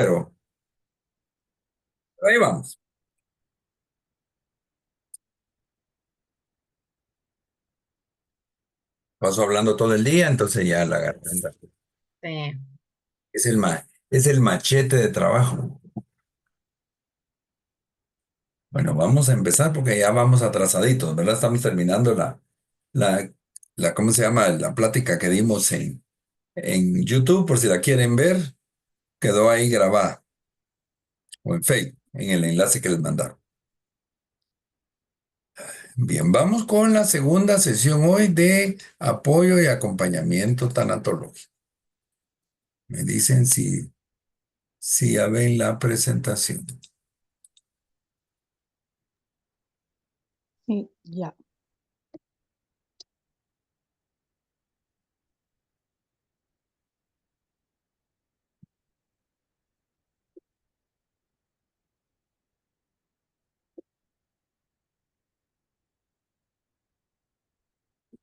pero ahí vamos. Paso hablando todo el día, entonces ya la garganta Sí, es el machete de trabajo. Bueno, vamos a empezar porque ya vamos atrasaditos, ¿verdad? Estamos terminando la, ¿cómo se llama? La plática que dimos en YouTube, por si la quieren ver, quedó ahí grabada, o en Facebook, en el enlace que les mandaron. Bien, vamos con la segunda sesión hoy de apoyo y acompañamiento tanatológico. Me dicen si ya ven la presentación. sí, ya.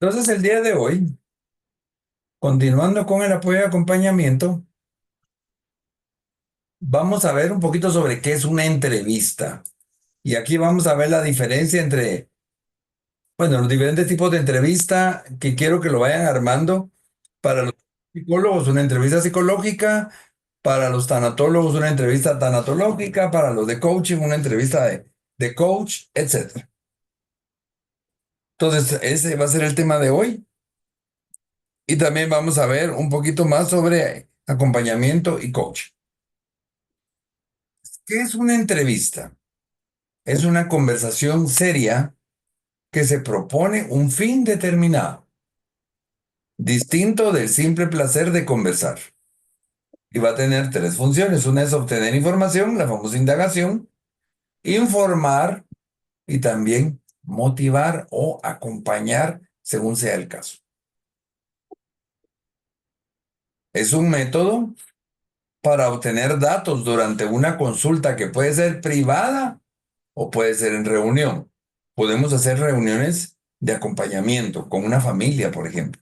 Entonces, el día de hoy, continuando con el apoyo y acompañamiento, vamos a ver un poquito sobre qué es una entrevista. Y aquí vamos a ver la diferencia entre, bueno, los diferentes tipos de entrevista que quiero que lo vayan armando. Para los psicólogos, una entrevista psicológica. Para los tanatólogos, una entrevista tanatológica. Para los de coaching, una entrevista de coach, etcétera. Entonces, ese va a ser el tema de hoy. Y también vamos a ver un poquito más sobre acompañamiento y coaching. ¿Qué es una entrevista? Es una conversación seria que se propone un fin determinado, distinto del simple placer de conversar. Y va a tener tres funciones. Una es obtener información, la famosa indagación, informar y también motivar o acompañar según sea el caso. Es un método para obtener datos durante una consulta que puede ser privada o puede ser en reunión. Podemos hacer reuniones de acompañamiento con una familia, por ejemplo.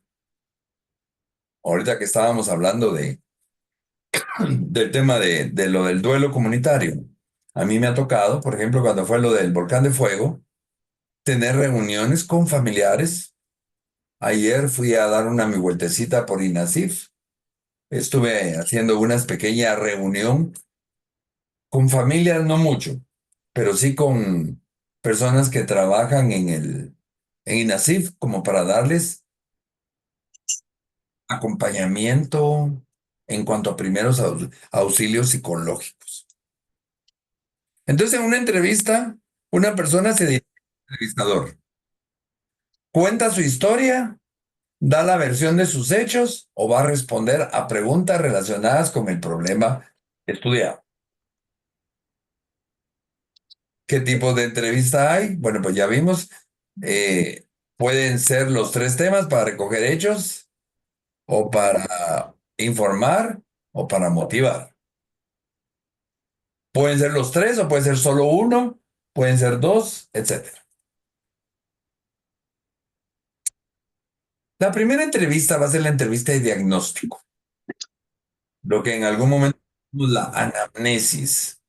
Ahorita que estábamos hablando del tema de lo del duelo comunitario, a mí me ha tocado, por ejemplo, cuando fue lo del volcán de fuego, tener reuniones con familiares. Ayer fui a dar una mi vueltecita por INASIF. Estuve haciendo una pequeña reunión con familias, no mucho, pero sí con personas que trabajan en INASIF, como para darles acompañamiento en cuanto a primeros auxilios psicológicos. Entonces, en una entrevista, una persona se dirige al entrevistador, cuenta su historia, da la versión de sus hechos o va a responder a preguntas relacionadas con el problema estudiado. ¿Qué tipo de entrevista hay? Bueno, pues ya vimos, pueden ser los tres temas para recoger hechos o para informar o para motivar. Pueden ser los tres o puede ser solo uno, pueden ser dos, etcétera. La primera entrevista va a ser la entrevista de diagnóstico, lo que en algún momento llamamos la anamnesis,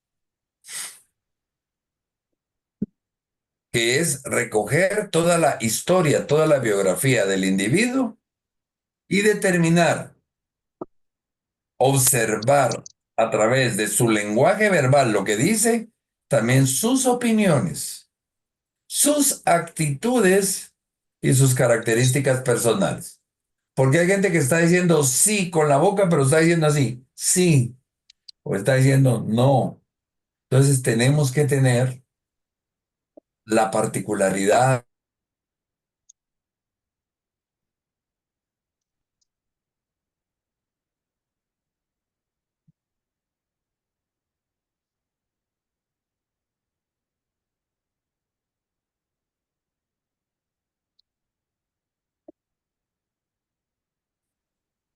que es recoger toda la historia, toda la biografía del individuo y determinar, observar a través de su lenguaje verbal lo que dice, también sus opiniones, sus actitudes y sus características personales. Porque hay gente que está diciendo sí con la boca, pero está diciendo así, sí, o está diciendo no. Entonces tenemos que tener la particularidad,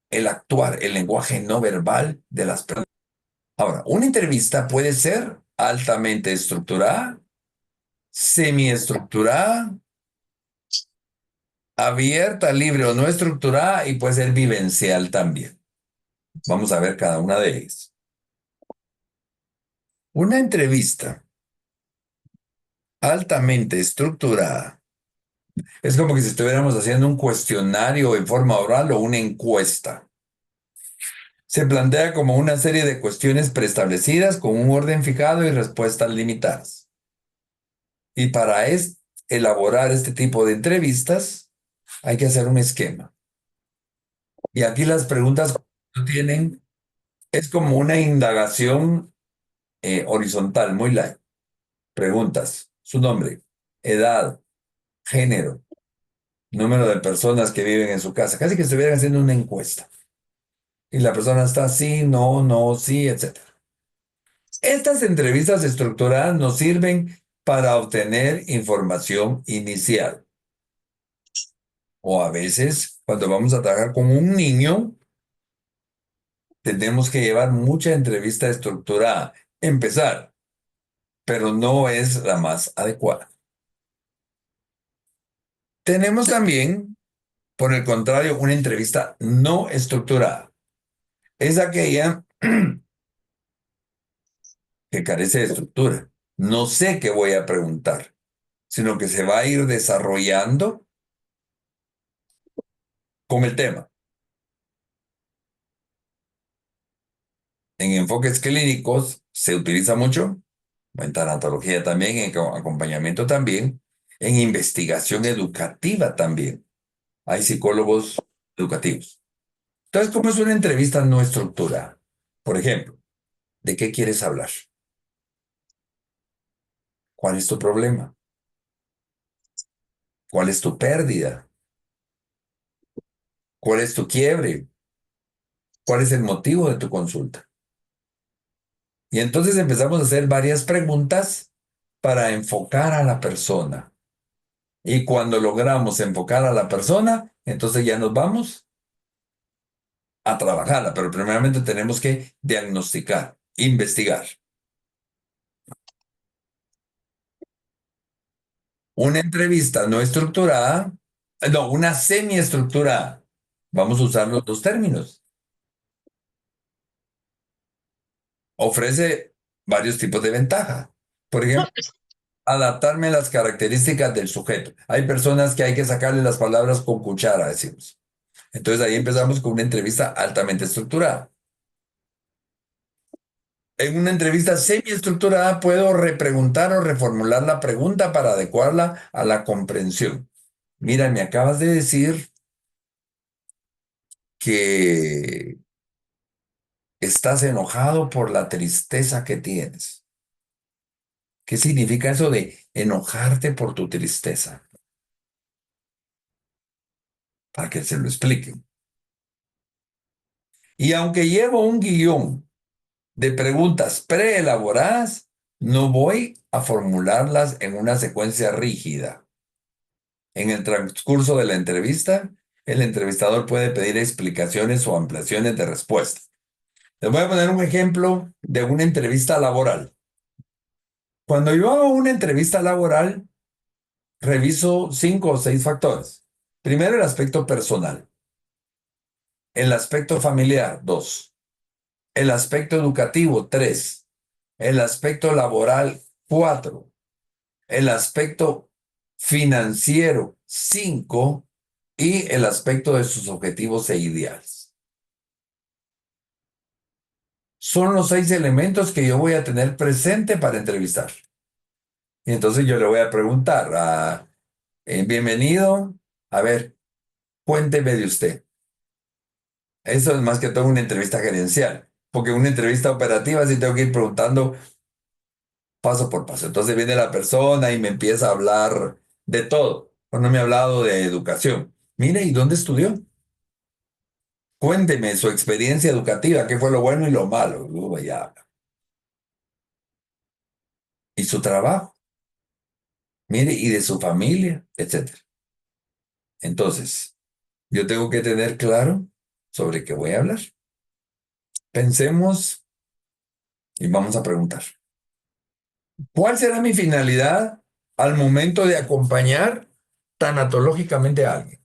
el actuar, el lenguaje no verbal de las personas. Ahora, una entrevista puede ser altamente estructurada, semiestructurada, abierta, libre o no estructurada y puede ser vivencial también. Vamos a ver cada una de ellas. Una entrevista altamente estructurada es como que si estuviéramos haciendo un cuestionario en forma oral o una encuesta. Se plantea como una serie de cuestiones preestablecidas con un orden fijado y respuestas limitadas. Y para elaborar este tipo de entrevistas hay que hacer un esquema. Y aquí las preguntas que tienen es como una indagación horizontal, muy light. Preguntas, su nombre, edad, género, número de personas que viven en su casa, casi que estuvieran haciendo una encuesta. Y la persona está sí, no, no, sí, etcétera. Estas entrevistas estructuradas nos sirven para obtener información inicial. O a veces, cuando vamos a trabajar con un niño, tenemos que llevar mucha entrevista estructurada. Empezar, pero no es la más adecuada. Tenemos también, por el contrario, una entrevista no estructurada. Es aquella que carece de estructura. No sé qué voy a preguntar, sino que se va a ir desarrollando con el tema. En enfoques clínicos se utiliza mucho, en tanatología también, en acompañamiento también, en investigación educativa también. Hay psicólogos educativos. Entonces, ¿cómo es una entrevista no estructurada? Por ejemplo, ¿de qué quieres hablar? ¿Cuál es tu problema? ¿Cuál es tu pérdida? ¿Cuál es tu quiebre? ¿Cuál es el motivo de tu consulta? Y entonces empezamos a hacer varias preguntas para enfocar a la persona. Y cuando logramos enfocar a la persona, entonces ya nos vamos a trabajarla. Pero primeramente tenemos que diagnosticar, investigar. Una entrevista no estructurada, no, una semiestructurada. Vamos a usar los dos términos. Ofrece varios tipos de ventaja. Por ejemplo, adaptarme a las características del sujeto. Hay personas que hay que sacarle las palabras con cuchara, decimos. Entonces ahí empezamos con una entrevista altamente estructurada. En una entrevista semiestructurada puedo repreguntar o reformular la pregunta para adecuarla a la comprensión. Mira, me acabas de decir que estás enojado por la tristeza que tienes. ¿Qué significa eso de enojarte por tu tristeza? Para que se lo expliquen. Y aunque llevo un guión de preguntas preelaboradas, no voy a formularlas en una secuencia rígida. En el transcurso de la entrevista, el entrevistador puede pedir explicaciones o ampliaciones de respuesta. Les voy a poner un ejemplo de una entrevista laboral. Cuando yo hago una entrevista laboral, reviso 5 o 6 factores. Primero, el aspecto personal. El aspecto familiar, 2. El aspecto educativo, 3. El aspecto laboral, 4. El aspecto financiero, 5. Y el aspecto de sus objetivos e ideales. Son los 6 elementos que yo voy a tener presente para entrevistar. Y entonces yo le voy a preguntar, bienvenido, a ver, cuénteme de usted. Eso es más que todo una entrevista gerencial, porque una entrevista operativa sí tengo que ir preguntando paso por paso. Entonces viene la persona y me empieza a hablar de todo. Bueno, me ha hablado de educación. Mire, ¿y dónde estudió? Cuénteme su experiencia educativa, qué fue lo bueno y lo malo. Ya. Y su trabajo, mire, y de su familia, etcétera. Entonces, yo tengo que tener claro sobre qué voy a hablar. Pensemos y vamos a preguntar. ¿Cuál será mi finalidad al momento de acompañar tanatológicamente a alguien?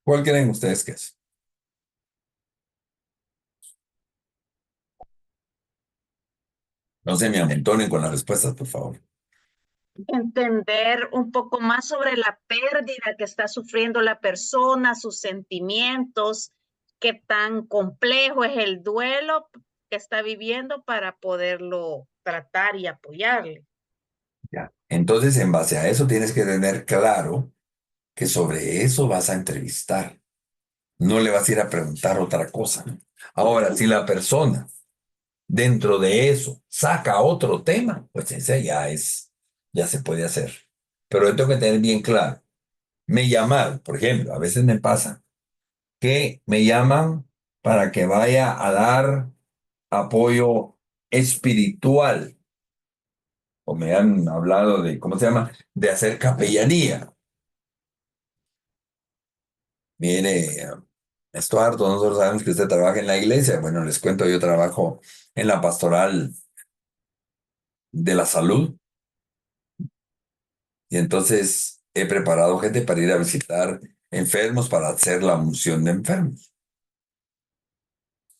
¿Cuál creen ustedes que es? No se me amontonen con las respuestas, por favor. Entender un poco más sobre la pérdida que está sufriendo la persona, sus sentimientos, qué tan complejo es el duelo que está viviendo para poderlo tratar y apoyarle. Ya. Entonces, en base a eso, tienes que tener claro que sobre eso vas a entrevistar. No le vas a ir a preguntar otra cosa. Ahora, si la persona dentro de eso saca otro tema, pues ese ya se puede hacer. Pero yo tengo que tener bien claro. Me llaman, por ejemplo, a veces me pasa que me llaman para que vaya a dar apoyo espiritual, o me han hablado de, ¿cómo se llama? De hacer capellanía. Mire, esto harto, nosotros sabemos que usted trabaja en la iglesia. Bueno, les cuento, yo trabajo en la pastoral de la salud y entonces he preparado gente para ir a visitar enfermos, para hacer la unción de enfermos.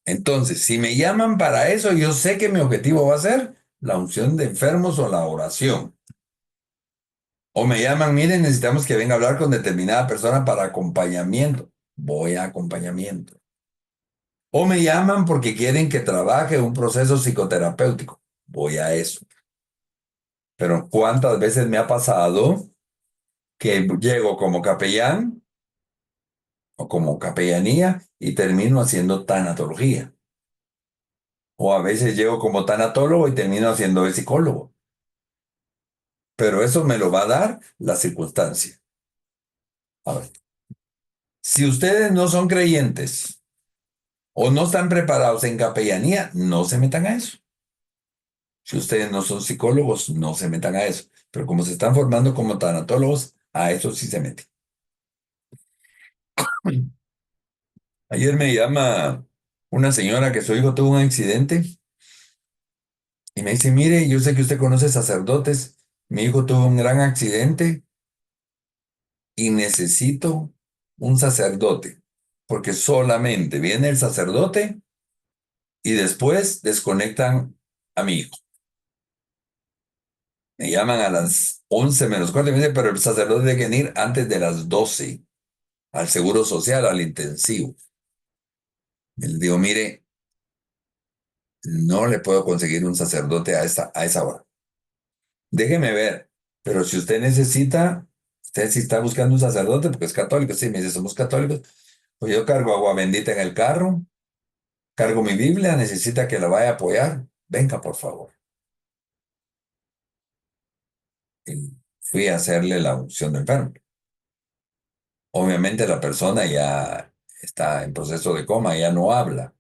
Entonces, si me llaman para eso, yo sé que mi objetivo va a ser la unción de enfermos o la oración. O me llaman, miren, necesitamos que venga a hablar con determinada persona para acompañamiento. Voy a acompañamiento. O me llaman porque quieren que trabaje un proceso psicoterapéutico. Voy a eso. Pero ¿cuántas veces me ha pasado que llego como capellán o como capellanía y termino haciendo tanatología? O a veces llego como tanatólogo y termino haciendo de psicólogo. Pero eso me lo va a dar la circunstancia. A ver, si ustedes no son creyentes o no están preparados en capellanía, no se metan a eso. Si ustedes no son psicólogos, no se metan a eso. Pero como se están formando como tanatólogos, a eso sí se meten. Ayer me llama una señora que su hijo tuvo un accidente y me dice, mire, yo sé que usted conoce sacerdotes, mi hijo tuvo un gran accidente y necesito un sacerdote, porque solamente viene el sacerdote y después desconectan a mi hijo. Me llaman a las 11 menos cuarto y me dicen, pero el sacerdote tiene que venir antes de las 12 al seguro social, al intensivo. Y le digo, mire, no le puedo conseguir un sacerdote a esa hora. Déjeme ver, pero si usted necesita, usted si está buscando un sacerdote, porque es católico, sí, me dice, somos católicos, pues yo cargo agua bendita en el carro, cargo mi Biblia, necesita que la vaya a apoyar, venga, por favor. Y fui a hacerle la unción de enfermo. Obviamente la persona ya está en proceso de coma, ya no habla.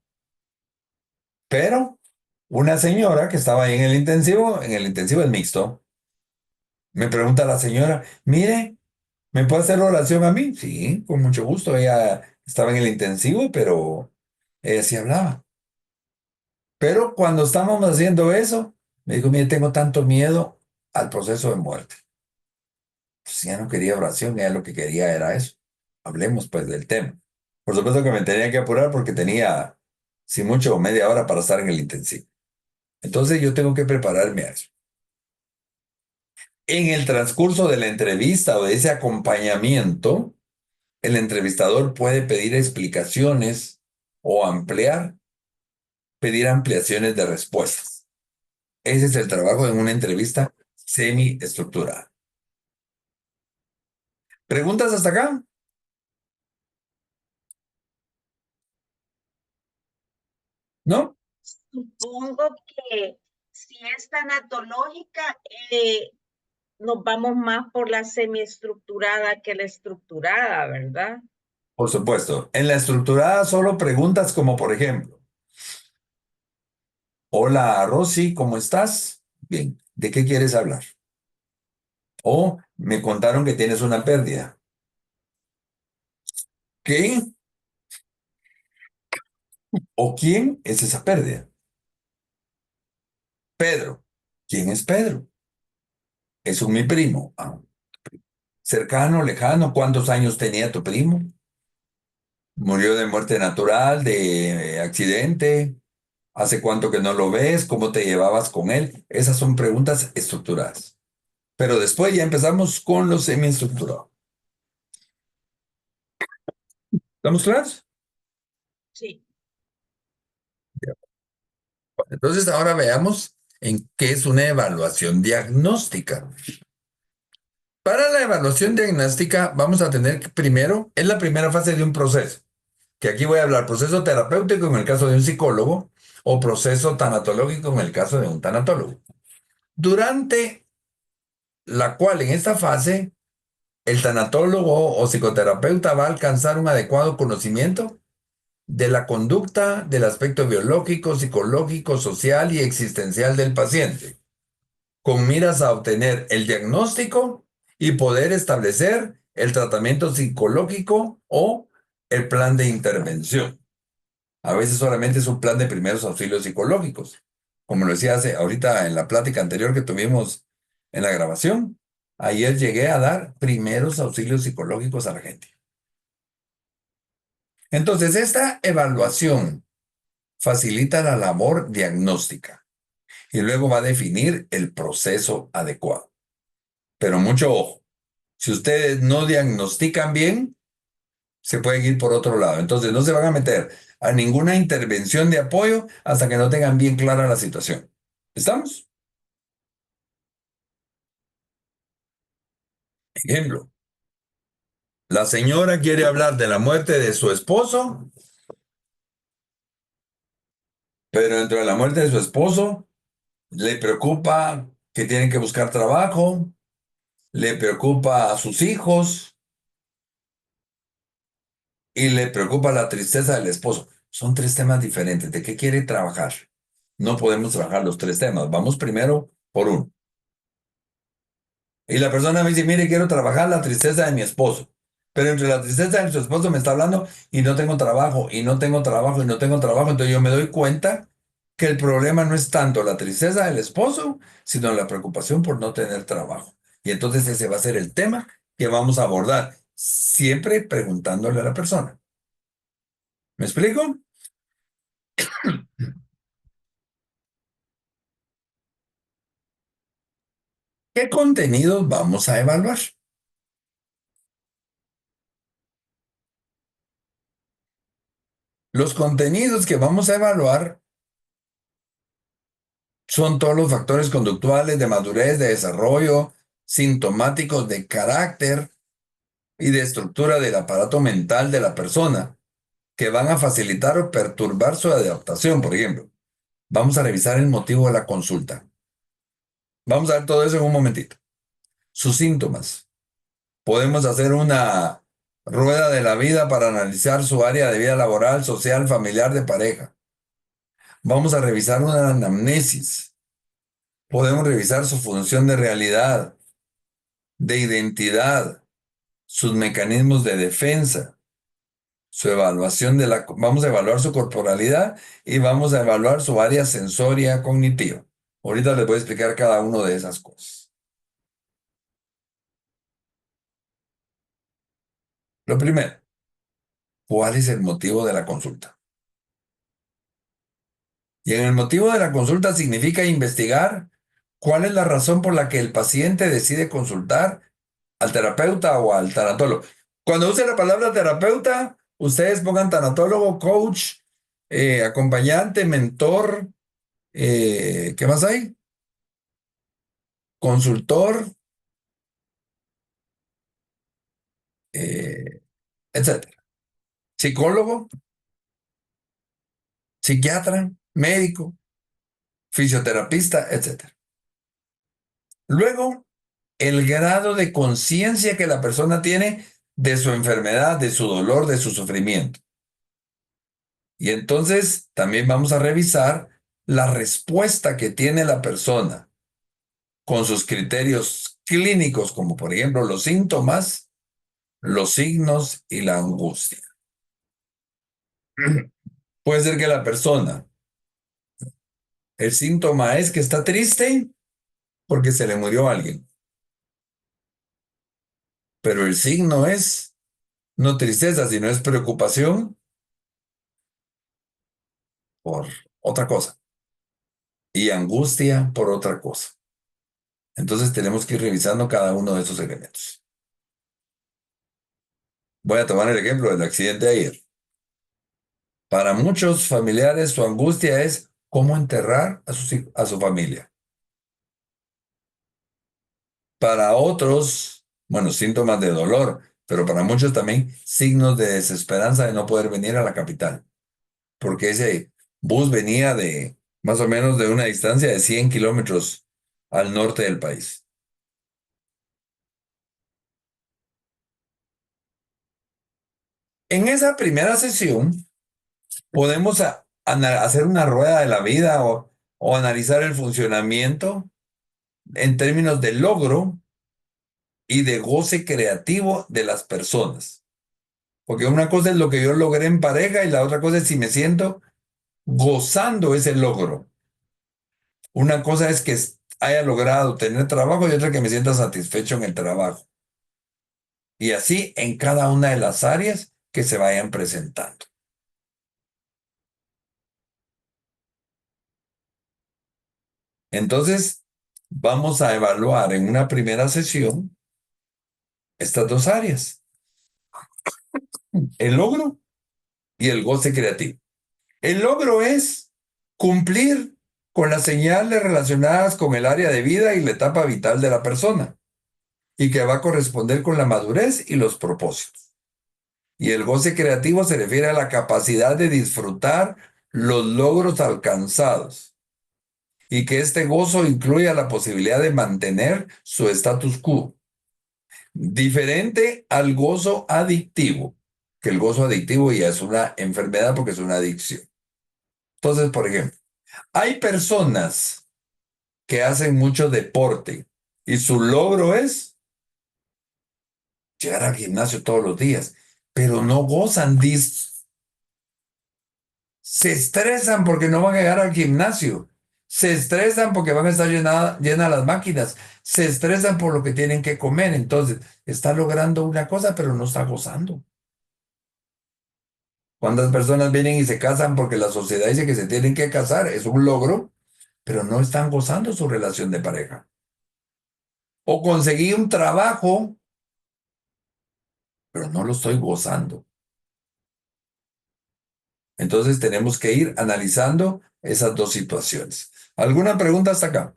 Pero una señora que estaba ahí en el intensivo es mixto, me pregunta la señora, mire, ¿me puede hacer oración a mí? Sí, con mucho gusto. Ella estaba en el intensivo, pero ella sí hablaba. Pero cuando estábamos haciendo eso, me dijo, mire, tengo tanto miedo al proceso de muerte. Pues ya no quería oración, ella lo que quería era eso. Hablemos pues del tema. Por supuesto que me tenía que apurar porque tenía, si mucho, media hora para estar en el intensivo. Entonces yo tengo que prepararme a eso. En el transcurso de la entrevista o de ese acompañamiento, el entrevistador puede pedir explicaciones o pedir ampliaciones de respuestas. Ese es el trabajo en una entrevista semi-estructurada. ¿Preguntas hasta acá? ¿No? Supongo que si es tanatológica, eh, nos vamos más por la semiestructurada que la estructurada, ¿verdad? Por supuesto. En la estructurada solo preguntas como por ejemplo, hola Rosy, ¿cómo estás? Bien, ¿de qué quieres hablar? O me contaron que tienes una pérdida. ¿Qué? ¿O quién es esa pérdida? Pedro. ¿Quién es Pedro? Es un mi primo. Ah, cercano, lejano, ¿cuántos años tenía tu primo? Murió de muerte natural, de accidente. ¿Hace cuánto que no lo ves? ¿Cómo te llevabas con él? Esas son preguntas estructuradas. Pero después ya empezamos con los semiestructurados. ¿Estamos claros? Sí. Entonces ahora veamos en qué es una evaluación diagnóstica. Para la evaluación diagnóstica vamos a tener que primero, es la primera fase de un proceso, que aquí voy a hablar proceso terapéutico en el caso de un psicólogo o proceso tanatológico en el caso de un tanatólogo. Durante la cual en esta fase el tanatólogo o psicoterapeuta va a alcanzar un adecuado conocimiento de la conducta, del aspecto biológico, psicológico, social y existencial del paciente, con miras a obtener el diagnóstico y poder establecer el tratamiento psicológico o el plan de intervención. A veces solamente es un plan de primeros auxilios psicológicos. Como lo decía ahorita en la plática anterior que tuvimos en la grabación, ayer llegué a dar primeros auxilios psicológicos a la gente. Entonces, esta evaluación facilita la labor diagnóstica y luego va a definir el proceso adecuado. Pero mucho ojo, si ustedes no diagnostican bien, se pueden ir por otro lado. Entonces, no se van a meter a ninguna intervención de apoyo hasta que no tengan bien clara la situación. ¿Estamos? Ejemplo, la señora quiere hablar de la muerte de su esposo, pero dentro de la muerte de su esposo le preocupa que tienen que buscar trabajo, le preocupa a sus hijos y le preocupa la tristeza del esposo. Son tres temas diferentes. ¿De qué quiere trabajar? No podemos trabajar los tres temas. Vamos primero por uno. Y la persona me dice, mire, quiero trabajar la tristeza de mi esposo. Pero entre la tristeza de su esposo me está hablando y no tengo trabajo, y no tengo trabajo, y no tengo trabajo. Entonces yo me doy cuenta que el problema no es tanto la tristeza del esposo, sino la preocupación por no tener trabajo. Y entonces ese va a ser el tema que vamos a abordar, siempre preguntándole a la persona. ¿Me explico? ¿Qué contenidos vamos a evaluar? Los contenidos que vamos a evaluar son todos los factores conductuales de madurez, de desarrollo, sintomáticos de carácter y de estructura del aparato mental de la persona que van a facilitar o perturbar su adaptación. Por ejemplo, vamos a revisar el motivo de la consulta. Vamos a ver todo eso en un momentito. Sus síntomas. Podemos hacer una rueda de la vida para analizar su área de vida laboral, social, familiar, de pareja. Vamos a revisar una anamnesis. Podemos revisar su función de realidad, de identidad, sus mecanismos de defensa, su evaluación de vamos a evaluar su corporalidad y vamos a evaluar su área sensoria cognitiva. Ahorita les voy a explicar cada una de esas cosas. Lo primero, ¿cuál es el motivo de la consulta? Y en el motivo de la consulta significa investigar cuál es la razón por la que el paciente decide consultar al terapeuta o al tanatólogo. Cuando use la palabra terapeuta, ustedes pongan tanatólogo, coach, acompañante, mentor, ¿qué más hay? Consultor, etcétera. Psicólogo, psiquiatra, médico, fisioterapista, etcétera. Luego, el grado de conciencia que la persona tiene de su enfermedad, de su dolor, de su sufrimiento. Y entonces también vamos a revisar la respuesta que tiene la persona con sus criterios clínicos, como por ejemplo los síntomas, los signos y la angustia. Puede ser que la persona, el síntoma es que está triste porque se le murió alguien, pero el signo es no tristeza, sino es preocupación por otra cosa. Y angustia por otra cosa. Entonces tenemos que ir revisando cada uno de esos elementos. Voy a tomar el ejemplo del accidente de ayer. Para muchos familiares su angustia es cómo enterrar a su familia. Para otros, bueno, síntomas de dolor, pero para muchos también signos de desesperanza de no poder venir a la capital, porque ese bus venía de más o menos de una distancia de 100 kilómetros al norte del país. En esa primera sesión podemos hacer una rueda de la vida o analizar el funcionamiento en términos de logro y de goce creativo de las personas. Porque una cosa es lo que yo logré en pareja y la otra cosa es si me siento gozando ese logro. Una cosa es que haya logrado tener trabajo y otra que me sienta satisfecho en el trabajo. Y así en cada una de las áreas que se vayan presentando. Entonces, vamos a evaluar en una primera sesión estas dos áreas, el logro y el goce creativo. El logro es cumplir con las señales relacionadas con el área de vida y la etapa vital de la persona y que va a corresponder con la madurez y los propósitos. Y el goce creativo se refiere a la capacidad de disfrutar los logros alcanzados y que este gozo incluya la posibilidad de mantener su status quo, diferente al gozo adictivo, que el gozo adictivo ya es una enfermedad porque es una adicción. Entonces, por ejemplo, hay personas que hacen mucho deporte y su logro es llegar al gimnasio todos los días, pero no gozan, se estresan porque no van a llegar al gimnasio, se estresan porque van a estar llenas las máquinas, se estresan por lo que tienen que comer, entonces está logrando una cosa, pero no está gozando. ¿Cuántas personas vienen y se casan porque la sociedad dice que se tienen que casar? Es un logro, pero no están gozando su relación de pareja. O conseguí un trabajo, pero no lo estoy gozando. Entonces tenemos que ir analizando esas dos situaciones. ¿Alguna pregunta hasta acá?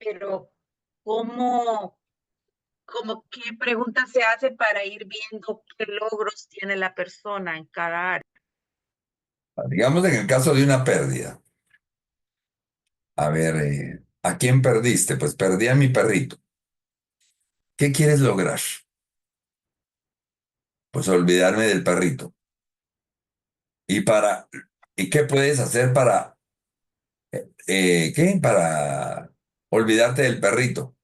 Pero ¿cómo, cómo qué preguntas se hace para ir viendo qué logros tiene la persona en cada área? Digamos en el caso de una pérdida. A ver, ¿a quién perdiste? Pues perdí a mi perrito. ¿Qué quieres lograr? Pues olvidarme del perrito. ¿Y para, y qué puedes hacer para, qué? Para olvidarte del perrito.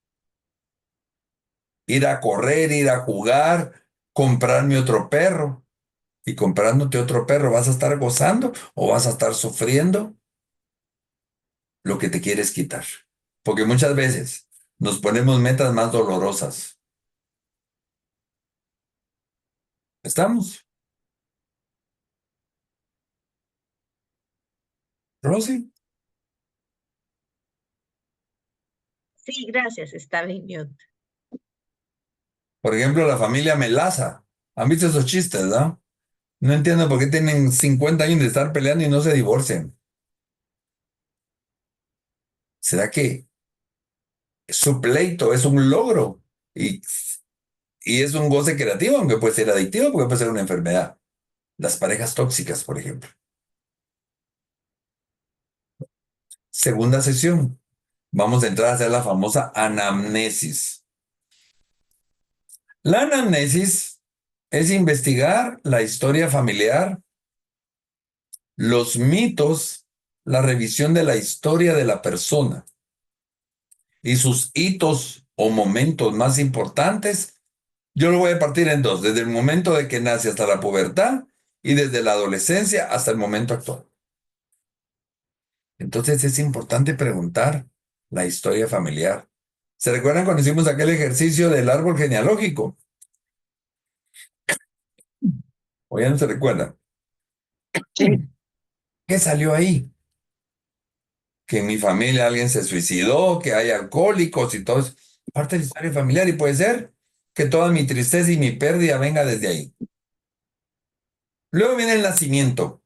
Ir a correr, ir a jugar, comprarme otro perro. Y comprándote otro perro, ¿vas a estar gozando o vas a estar sufriendo lo que te quieres quitar? Porque muchas veces nos ponemos metas más dolorosas. ¿Estamos, Rosy? Sí, gracias, estaba en mute. Por ejemplo, la familia Melaza. ¿Han visto esos chistes, no? No entiendo por qué tienen 50 años de estar peleando y no se divorcian. ¿Será que su pleito es un logro y, y es un goce creativo, aunque puede ser adictivo, porque puede ser una enfermedad? Las parejas tóxicas, por ejemplo. Segunda sesión. Vamos a entrar a hacer la famosa anamnesis. La anamnesis es investigar la historia familiar, los mitos, la revisión de la historia de la persona y sus hitos o momentos más importantes. Yo lo voy a partir en dos, desde el momento de que nace hasta la pubertad y desde la adolescencia hasta el momento actual. Entonces es importante preguntar la historia familiar. ¿Se recuerdan cuando hicimos aquel ejercicio del árbol genealógico? ¿O ya no se recuerdan? Sí, ¿Qué salió ahí? Que en mi familia alguien se suicidó, que hay alcohólicos y todo eso. Parte de la historia familiar y puede ser que toda mi tristeza y mi pérdida venga desde ahí. Luego viene el nacimiento.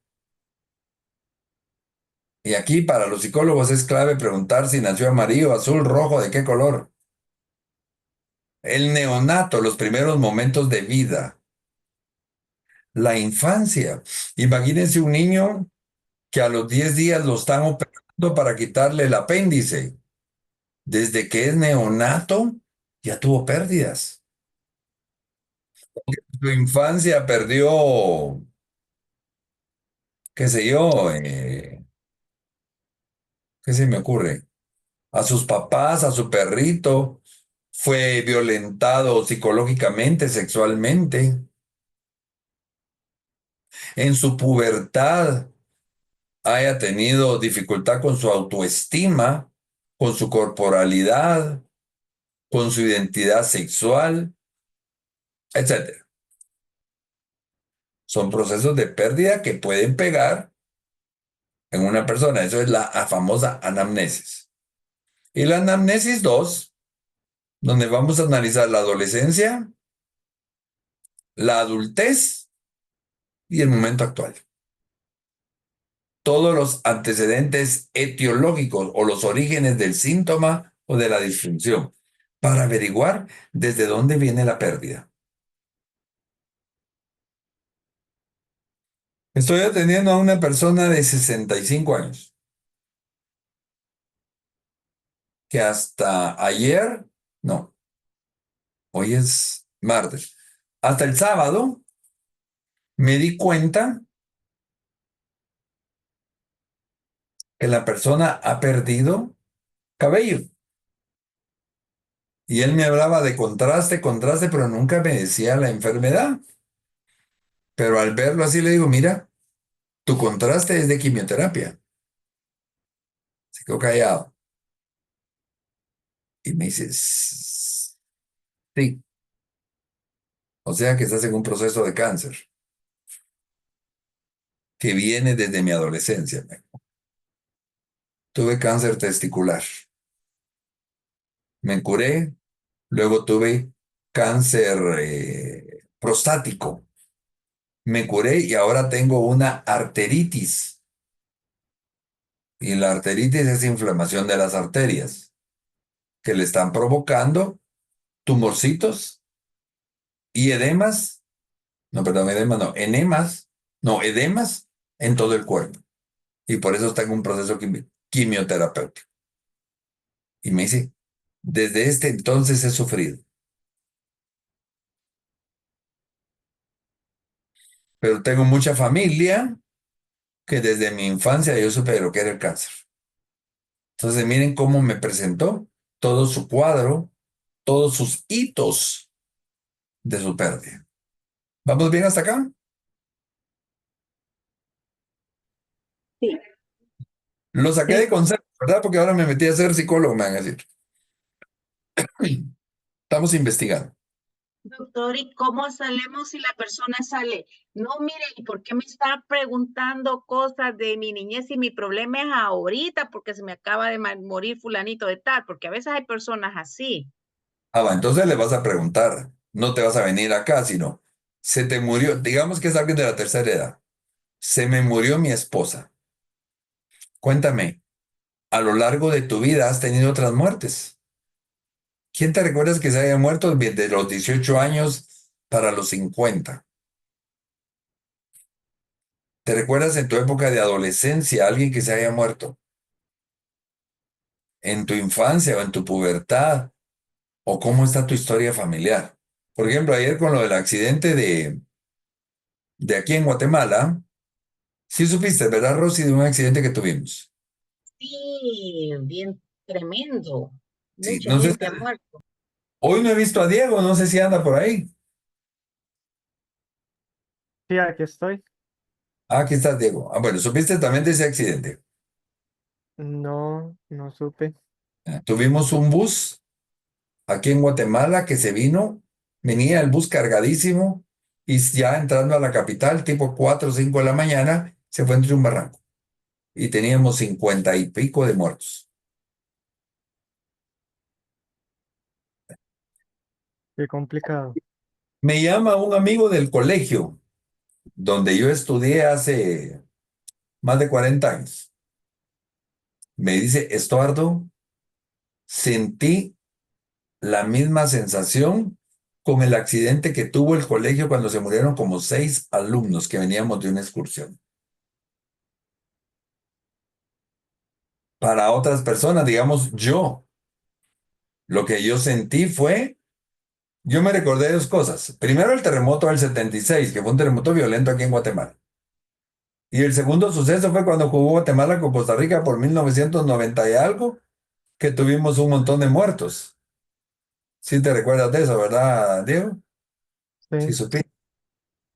Y aquí para los psicólogos es clave preguntar si nació amarillo, azul, rojo, de qué color. El neonato, los primeros momentos de vida. La infancia. Imagínense un niño que a los 10 días lo están operando para quitarle el apéndice. Desde que es neonato, ya tuvo pérdidas. Su infancia perdió, qué sé yo, ¿qué se me ocurre? A sus papás, a su perrito, fue violentado psicológicamente, sexualmente. En su pubertad haya tenido dificultad con su autoestima, con su corporalidad, con su identidad sexual, etcétera. Son procesos de pérdida que pueden pegar en una persona. Eso es la famosa anamnesis. Y la anamnesis 2, donde vamos a analizar la adolescencia, la adultez y el momento actual. Todos los antecedentes etiológicos o los orígenes del síntoma o de la disfunción para averiguar desde dónde viene la pérdida. Estoy atendiendo a una persona de 65 años que hasta ayer, no, hoy es martes, hasta el sábado me di cuenta que la persona ha perdido cabello. Y él me hablaba de contraste, contraste, pero nunca me decía la enfermedad. Pero al verlo así le digo, mira, tu contraste es de quimioterapia. Se quedó callado. Y me dice, sí, o sea que estás en un proceso de cáncer que viene desde mi adolescencia. Tuve cáncer testicular. Me curé, luego tuve cáncer prostático. Me curé y ahora tengo una arteritis. Y la arteritis es inflamación de las arterias que le están provocando tumorcitos y edemas, no, perdón, edemas no, enemas, no, edemas en todo el cuerpo. Y por eso está en un proceso quimioterapéutico. Y me dice, desde este entonces he sufrido, pero tengo mucha familia que desde mi infancia yo supe lo que era el cáncer. Entonces miren cómo me presentó todo su cuadro, todos sus hitos de su pérdida. ¿Vamos bien hasta acá? Sí. Lo saqué de sí, concepto, ¿verdad? Porque ahora me metí a ser psicólogo, me van a decir. Estamos investigando. Doctor, ¿y cómo salemos si la persona sale? No, mire, ¿y por qué me está preguntando cosas de mi niñez y mi problema es ahorita porque se me acaba de morir fulanito de tal? Porque a veces hay personas así. Ah, va, entonces le vas a preguntar. No te vas a venir acá, sino, se te murió, digamos que es alguien de la tercera edad. Se me murió mi esposa. Cuéntame, a lo largo de tu vida has tenido otras muertes. ¿Quién te recuerdas que se haya muerto de los 18 años para los 50? ¿Te recuerdas en tu época de adolescencia alguien que se haya muerto? ¿En tu infancia o en tu pubertad? ¿O cómo está tu historia familiar? Por ejemplo, ayer con lo del accidente de aquí en Guatemala, sí supiste, ¿verdad, Rosy, de un accidente que tuvimos? Sí, bien tremendo. Sí, Mucha no sé, gente ha muerto. hoy no he visto a Diego, no sé si anda por ahí. sí, aquí estoy. Ah, aquí está Diego. Ah, bueno, supiste también de ese accidente. No, no supe. Tuvimos un bus aquí en Guatemala que venía el bus cargadísimo y ya entrando a la capital, tipo 4 o 5 de la mañana, se fue entre un barranco y teníamos 50 y pico de muertos. Qué complicado. Me llama un amigo del colegio donde yo estudié hace más de 40 años. Me dice, Estuardo, sentí la misma sensación con el accidente que tuvo el colegio cuando se murieron como 6 alumnos que veníamos de una excursión. Para otras personas, digamos, lo que yo sentí fue, yo me recordé de dos cosas. Primero, el terremoto del 76, que fue un terremoto violento aquí en Guatemala. Y el segundo suceso fue cuando jugó Guatemala con Costa Rica por 1990 y algo, que tuvimos un montón de muertos. Sí te recuerdas de eso, ¿verdad, Diego? Sí, Sí. supe.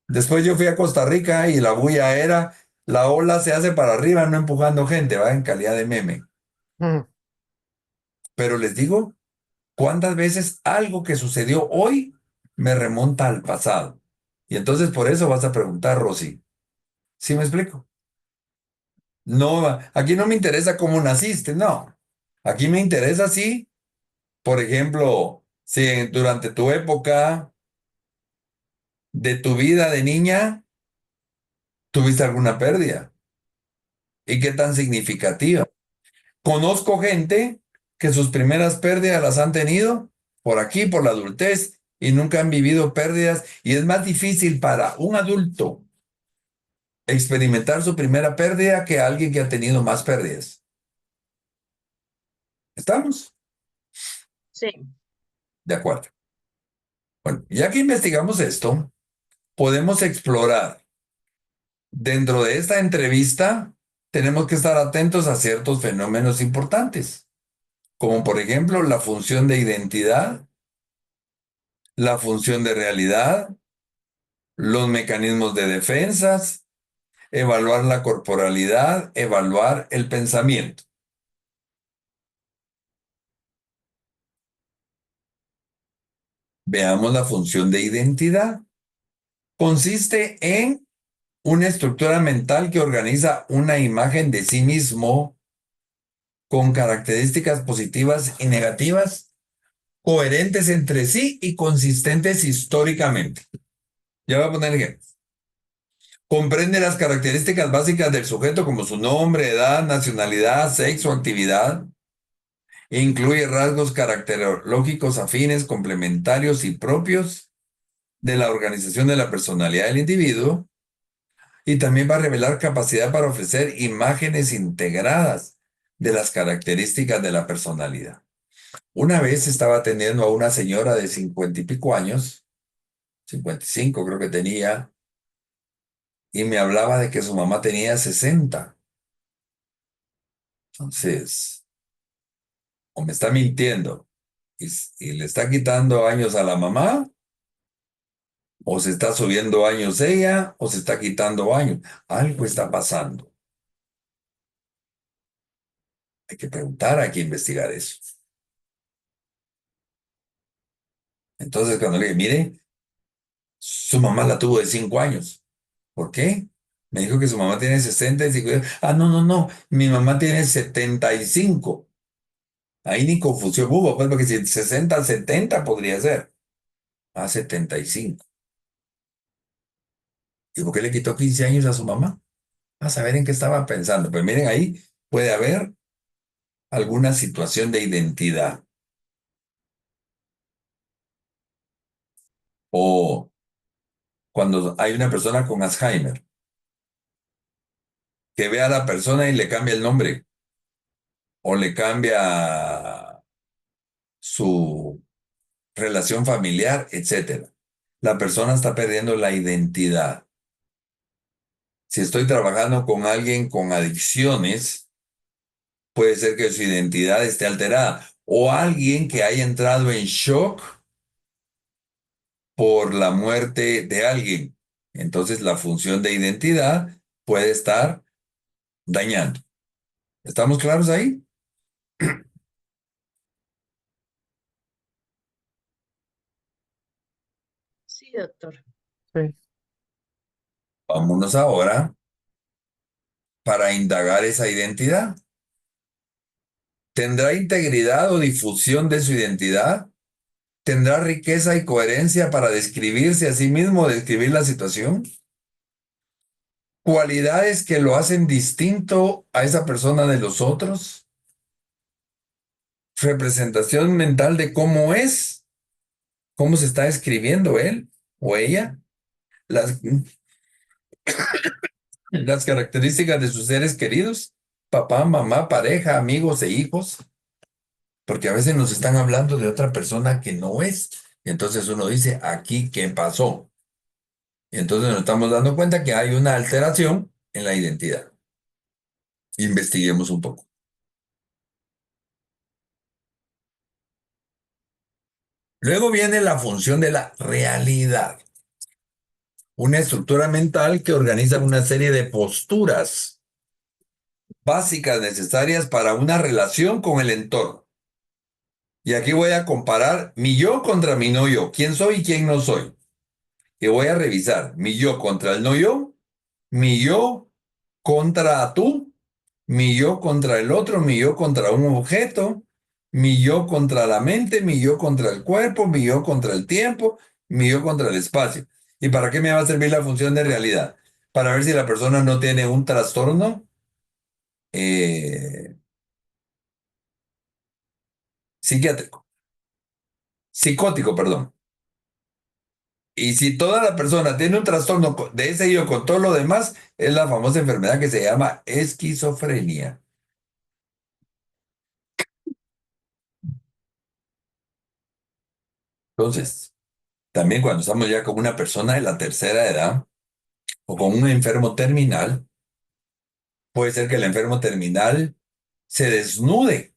Después yo fui a Costa Rica y la bulla era, la ola se hace para arriba, no empujando gente, va en calidad de meme. Mm, Pero les digo, ¿cuántas veces algo que sucedió hoy me remonta al pasado? Y entonces por eso vas a preguntar, Rosy. ¿Sí me explico? No, aquí no me interesa cómo naciste, no. Aquí me interesa si, por ejemplo, si durante tu época de tu vida de niña tuviste alguna pérdida y qué tan significativa. Conozco gente que sus primeras pérdidas las han tenido por aquí, por la adultez, y nunca han vivido pérdidas, y es más difícil para un adulto experimentar su primera pérdida que alguien que ha tenido más pérdidas. ¿Estamos? Sí, De acuerdo. Bueno, ya que investigamos esto, podemos explorar. Dentro de esta entrevista, tenemos que estar atentos a ciertos fenómenos importantes, como por ejemplo la función de identidad, la función de realidad, los mecanismos de defensas, evaluar la corporalidad, evaluar el pensamiento. Veamos la función de identidad. Consiste en una estructura mental que organiza una imagen de sí mismo con características positivas y negativas, coherentes entre sí y consistentes históricamente. Ya voy a poner ejemplos. Comprende las características básicas del sujeto como su nombre, edad, nacionalidad, sexo, actividad. Incluye rasgos caracterológicos afines, complementarios y propios de la organización de la personalidad del individuo. Y también va a revelar capacidad para ofrecer imágenes integradas de las características de la personalidad. Una vez estaba atendiendo a una señora de 50 y pico años, 55 creo que tenía, y me hablaba de que su mamá tenía 60. Entonces, o me está mintiendo y le está quitando años a la mamá, o se está subiendo años ella, o se está quitando años. Algo está pasando. Hay que preguntar, hay que investigar eso. Entonces, cuando le dije, mire, su mamá la tuvo de 5 años. ¿Por qué? Me dijo que su mamá tiene 65. Ah, no, no, no. Mi mamá tiene 75. Ahí ni confusión hubo, pues, porque si 60, 70 podría ser. Ah, 75. ¿Y por qué le quitó 15 años a su mamá? A saber en qué estaba pensando. Pues miren, ahí puede haber alguna situación de identidad. O cuando hay una persona con Alzheimer, que ve a la persona y le cambia el nombre o le cambia su relación familiar, etcétera. La persona está perdiendo la identidad. Si estoy trabajando con alguien con adicciones, puede ser que su identidad esté alterada. O alguien que haya entrado en shock por la muerte de alguien. Entonces la función de identidad puede estar dañando. ¿Estamos claros ahí? Sí, doctor. Sí. Vámonos ahora para indagar esa identidad. ¿Tendrá integridad o difusión de su identidad? ¿Tendrá riqueza y coherencia para describirse a sí mismo, describir la situación? ¿Cualidades que lo hacen distinto a esa persona de los otros? ¿Representación mental de cómo es? ¿Cómo se está escribiendo él o ella? Las, las características de sus seres queridos, papá, mamá, pareja, amigos e hijos, porque a veces nos están hablando de otra persona que no es. Y entonces uno dice, aquí, ¿qué pasó? Y entonces nos estamos dando cuenta que hay una alteración en la identidad. Investiguemos un poco. Luego viene la función de la realidad, una estructura mental que organiza una serie de posturas básicas necesarias para una relación con el entorno. Y aquí voy a comparar mi yo contra mi no yo, quién soy y quién no soy. Y voy a revisar mi yo contra el no yo, mi yo contra tú, mi yo contra el otro, mi yo contra un objeto, mi yo contra la mente, mi yo contra el cuerpo, mi yo contra el tiempo, mi yo contra el espacio. ¿Y para qué me va a servir la función de realidad? Para ver si la persona no tiene un trastorno eh, psiquiátrico, psicótico, perdón. Y si toda la persona tiene un trastorno de ese yo con todo lo demás, es la famosa enfermedad que se llama esquizofrenia. Entonces, también cuando estamos ya con una persona de la tercera edad o con un enfermo terminal, puede ser que el enfermo terminal se desnude.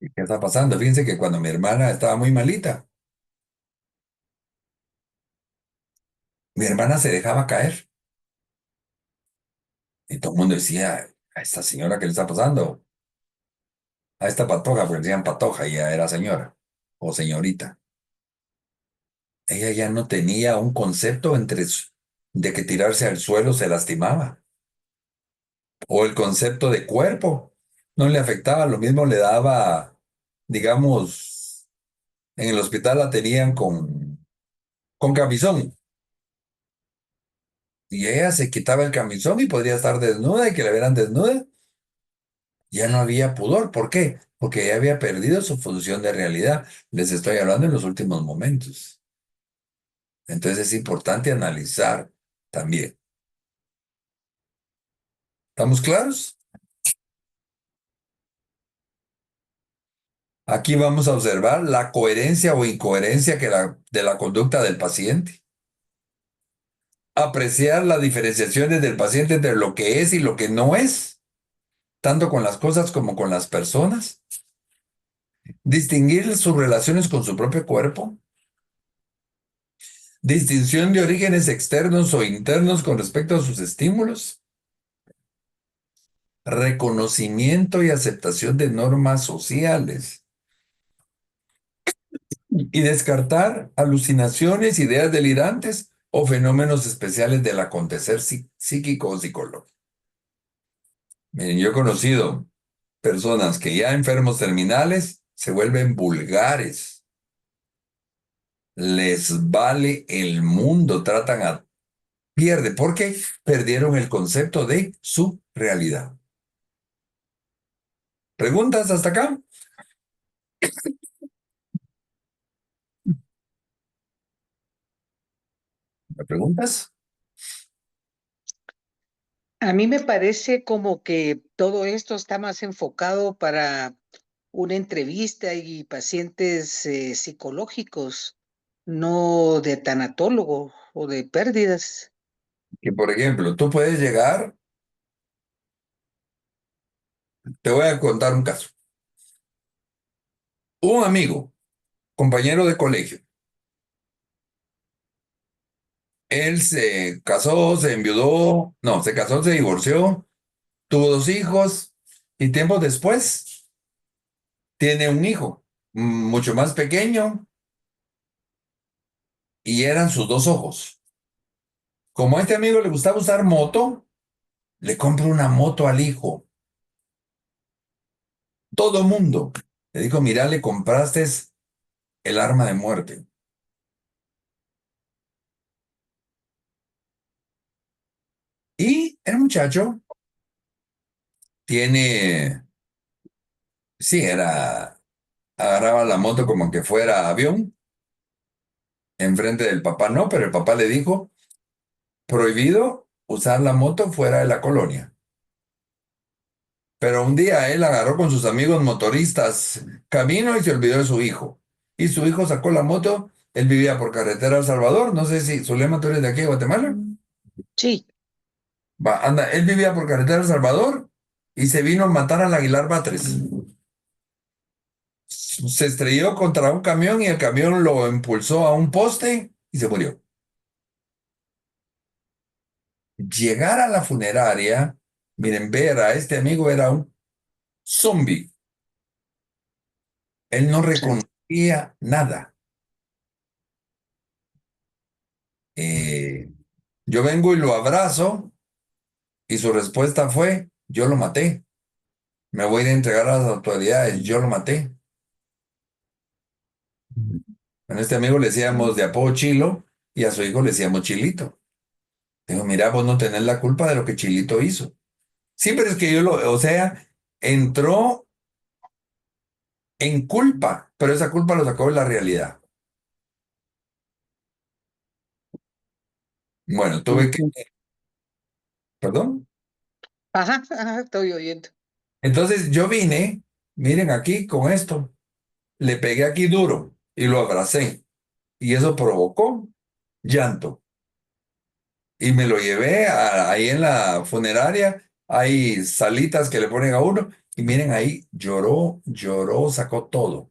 ¿Y qué está pasando? Fíjense que cuando mi hermana estaba muy malita, mi hermana se dejaba caer. Y todo el mundo decía, a esta señora, ¿qué le está pasando? A esta patoja, porque decían patoja y ella era señora o señorita. Ella ya no tenía un concepto de que tirarse al suelo se lastimaba. O el concepto de cuerpo. No le afectaba, lo mismo le daba, digamos, en el hospital la tenían con camisón. Y ella se quitaba el camisón y podría estar desnuda y que la vieran desnuda. Ya no había pudor. ¿Por qué? Porque ella había perdido su función de realidad. Les estoy hablando en los últimos momentos. Entonces es importante analizar también. ¿Estamos claros? Aquí vamos a observar la coherencia o incoherencia de la conducta del paciente. Apreciar las diferenciaciones del paciente entre lo que es y lo que no es, tanto con las cosas como con las personas. Distinguir sus relaciones con su propio cuerpo. Distinción de orígenes externos o internos con respecto a sus estímulos. Reconocimiento y aceptación de normas sociales. Y descartar alucinaciones, ideas delirantes o fenómenos especiales del acontecer psíquico o psicológico. Miren, yo he conocido personas que ya enfermos terminales se vuelven vulgares, les vale el mundo, pierde, porque perdieron el concepto de su realidad. ¿Preguntas hasta acá? ¿Me preguntas? A mí me parece como que todo esto está más enfocado para una entrevista y pacientes psicológicos, no de tanatólogo o de pérdidas. Que, por ejemplo, tú puedes llegar, te voy a contar un caso. Un amigo, compañero de colegio, él se casó, se enviudó, no, se casó, se divorció, tuvo 2 hijos y tiempo después tiene un hijo mucho más pequeño y eran sus dos ojos. Como a este amigo le gustaba usar moto, le compra una moto al hijo. Todo mundo le dijo, mira, le compraste el arma de muerte. Y el muchacho tiene, sí, agarraba la moto como que fuera avión, enfrente del papá no, pero el papá le dijo, prohibido usar la moto fuera de la colonia. Pero un día él agarró con sus amigos motoristas camino y se olvidó de su hijo. Y su hijo sacó la moto, él vivía por carretera El Salvador, no sé si, Zulema, tú eres de aquí de Guatemala. Sí. Va, anda, él vivía por carretera El Salvador y se vino a matar al Aguilar Batres. Se estrelló contra un camión y el camión lo impulsó a un poste y se murió. Llegar a la funeraria, miren, ver a este amigo era un zombie. Él no reconocía nada. Eh, yo vengo y lo abrazo y su respuesta fue, yo lo maté. Me voy a ir a entregar a las autoridades, yo lo maté. A este amigo le decíamos de apodo Chilo y a su hijo le decíamos Chilito. Digo, mira, vos no tenés la culpa de lo que Chilito hizo. Sí, pero es que o sea, entró en culpa, pero esa culpa lo sacó de la realidad. Bueno, tuve que, Ujú. perdón. Ajá, ajá, estoy oyendo. Entonces yo vine, miren aquí con esto, le pegué aquí duro y lo abracé y eso provocó llanto. Y me lo llevé ahí en la funeraria, hay salitas que le ponen a uno y miren ahí, lloró, lloró, sacó todo.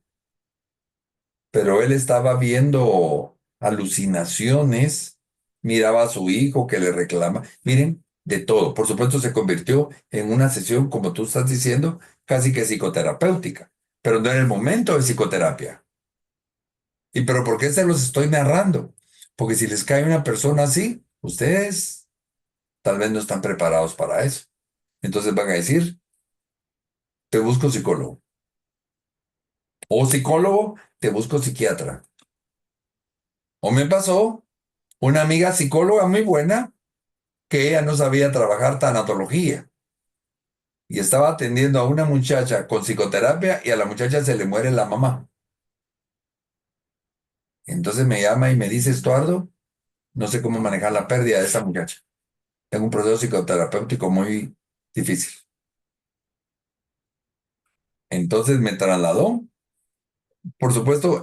Pero él estaba viendo alucinaciones, miraba a su hijo que le reclama, miren, de todo. Por supuesto, se convirtió en una sesión, como tú estás diciendo, casi que psicoterapéutica, pero no era el momento de psicoterapia. ¿Y pero por qué se los estoy narrando? Porque si les cae una persona así, ustedes tal vez no están preparados para eso. Entonces van a decir, te busco psicólogo. O psicólogo, te busco psiquiatra. O me pasó una amiga psicóloga muy buena que ella no sabía trabajar tanatología y estaba atendiendo a una muchacha con psicoterapia y a la muchacha se le muere la mamá. Entonces me llama y me dice, Estuardo, no sé cómo manejar la pérdida de esa muchacha. Tengo un proceso psicoterapéutico muy difícil. Entonces me trasladó. Por supuesto,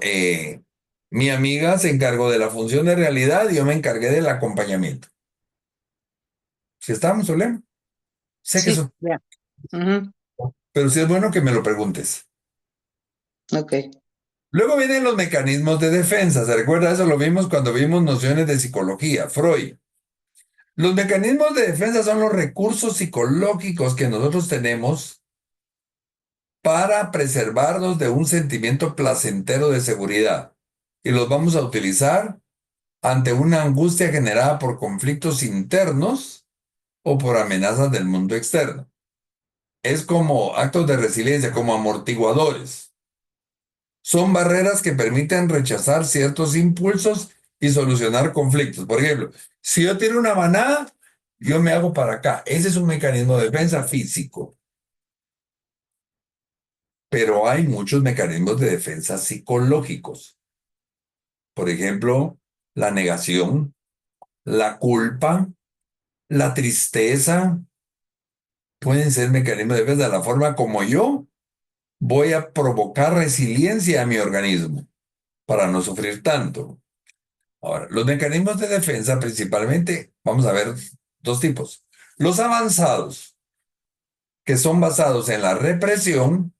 mi amiga se encargó de la función de realidad y yo me encargué del acompañamiento. Si estamos, Solem, sé que Sí, eso, ya. Ujú. pero sí es bueno que me lo preguntes. Ok. Luego vienen los mecanismos de defensa. ¿Se recuerda? Eso lo vimos cuando vimos nociones de psicología, Freud. Los mecanismos de defensa son los recursos psicológicos que nosotros tenemos para preservarnos de un sentimiento placentero de seguridad. Y los vamos a utilizar ante una angustia generada por conflictos internos o por amenazas del mundo externo. Es como actos de resiliencia, como amortiguadores. Son barreras que permiten rechazar ciertos impulsos y solucionar conflictos. Por ejemplo, si yo tiro una manada, yo me hago para acá. Ese es un mecanismo de defensa físico. Pero hay muchos mecanismos de defensa psicológicos. Por ejemplo, la negación, la culpa, la tristeza, pueden ser mecanismos de defensa. La forma como yo voy a provocar resiliencia a mi organismo para no sufrir tanto. Ahora, los mecanismos de defensa principalmente, vamos a ver dos tipos. Los avanzados, que son basados en la represión,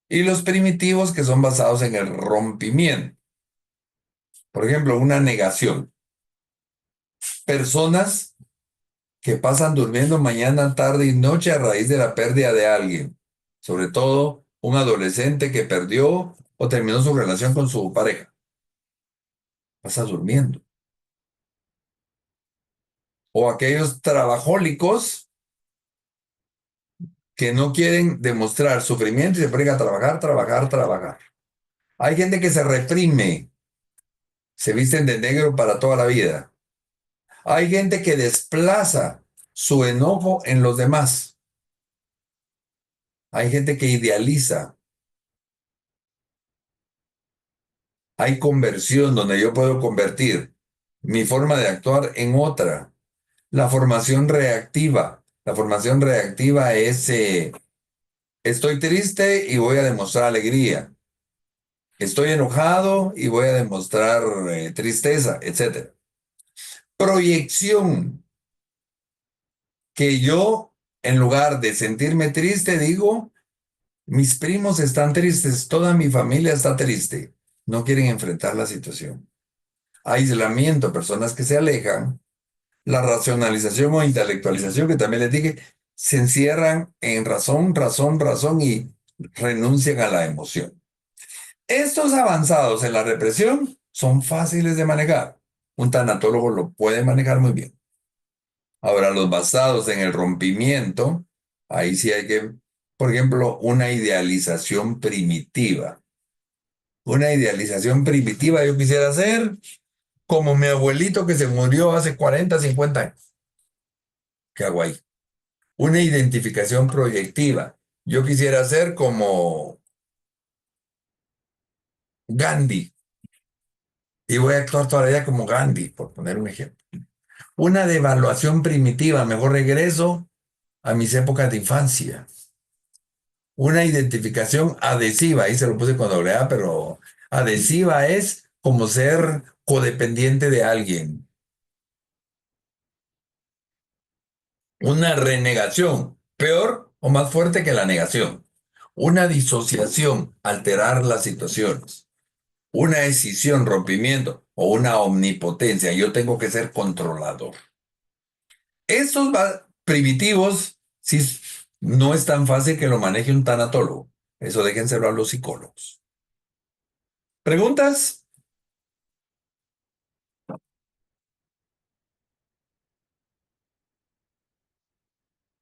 y los primitivos, que son basados en el rompimiento. Por ejemplo, una negación. Personas que pasan durmiendo mañana, tarde y noche a raíz de la pérdida de alguien, sobre todo un adolescente que perdió o terminó su relación con su pareja. Pasa durmiendo. O aquellos trabajólicos que no quieren demostrar sufrimiento y se ponen a trabajar, trabajar, trabajar. Hay gente que se reprime, se visten de negro para toda la vida. Hay gente que desplaza su enojo en los demás. Hay gente que idealiza. Hay conversión donde yo puedo convertir mi forma de actuar en otra. La formación reactiva. La formación reactiva es, estoy triste y voy a demostrar alegría. Estoy enojado y voy a demostrar tristeza, etc. Proyección, que yo, en lugar de sentirme triste, digo, mis primos están tristes, toda mi familia está triste. No quieren enfrentar la situación. Aislamiento, personas que se alejan. La racionalización o intelectualización, que también les dije, se encierran en razón, razón, razón y renuncian a la emoción. Estos avanzados en la represión son fáciles de manejar. Un tanatólogo lo puede manejar muy bien. Ahora, los basados en el rompimiento, ahí sí hay que, por ejemplo, una idealización primitiva. Una idealización primitiva yo quisiera ser como mi abuelito que se murió hace 40, 50 años. ¿Qué hago ahí? Una identificación proyectiva. Yo quisiera ser como Gandhi y voy a actuar toda la vida como Gandhi, por poner un ejemplo. Una devaluación primitiva, mejor regreso a mis épocas de infancia. Una identificación adhesiva, ahí se lo puse con doble A, pero adhesiva es como ser codependiente de alguien. Una renegación, peor o más fuerte que la negación. Una disociación, alterar las situaciones. Una escisión, rompimiento o una omnipotencia. Yo tengo que ser controlador. Estos primitivos, sí, no es tan fácil que lo maneje un tanatólogo. Eso déjenselo a los psicólogos. ¿Preguntas?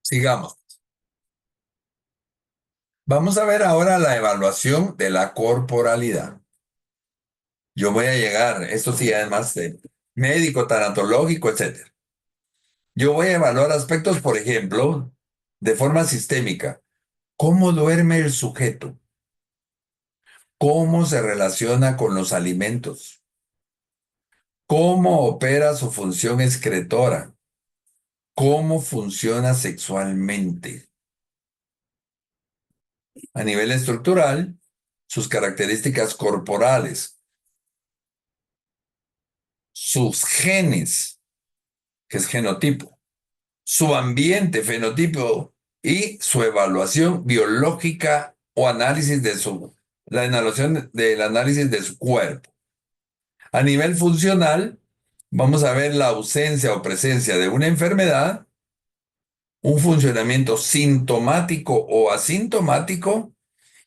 Sigamos. Vamos a ver ahora la evaluación de la corporalidad. Yo voy a llegar, esto sí, además de médico, tanatológico, etc. Yo voy a evaluar aspectos, por ejemplo, de forma sistémica. ¿Cómo duerme el sujeto? ¿Cómo se relaciona con los alimentos? ¿Cómo opera su función excretora? ¿Cómo funciona sexualmente? A nivel estructural, sus características corporales, sus genes, que es genotipo, su ambiente, fenotipo, y su evaluación biológica o análisis de la evaluación del análisis de su cuerpo. A nivel funcional, vamos a ver la ausencia o presencia de una enfermedad, un funcionamiento sintomático o asintomático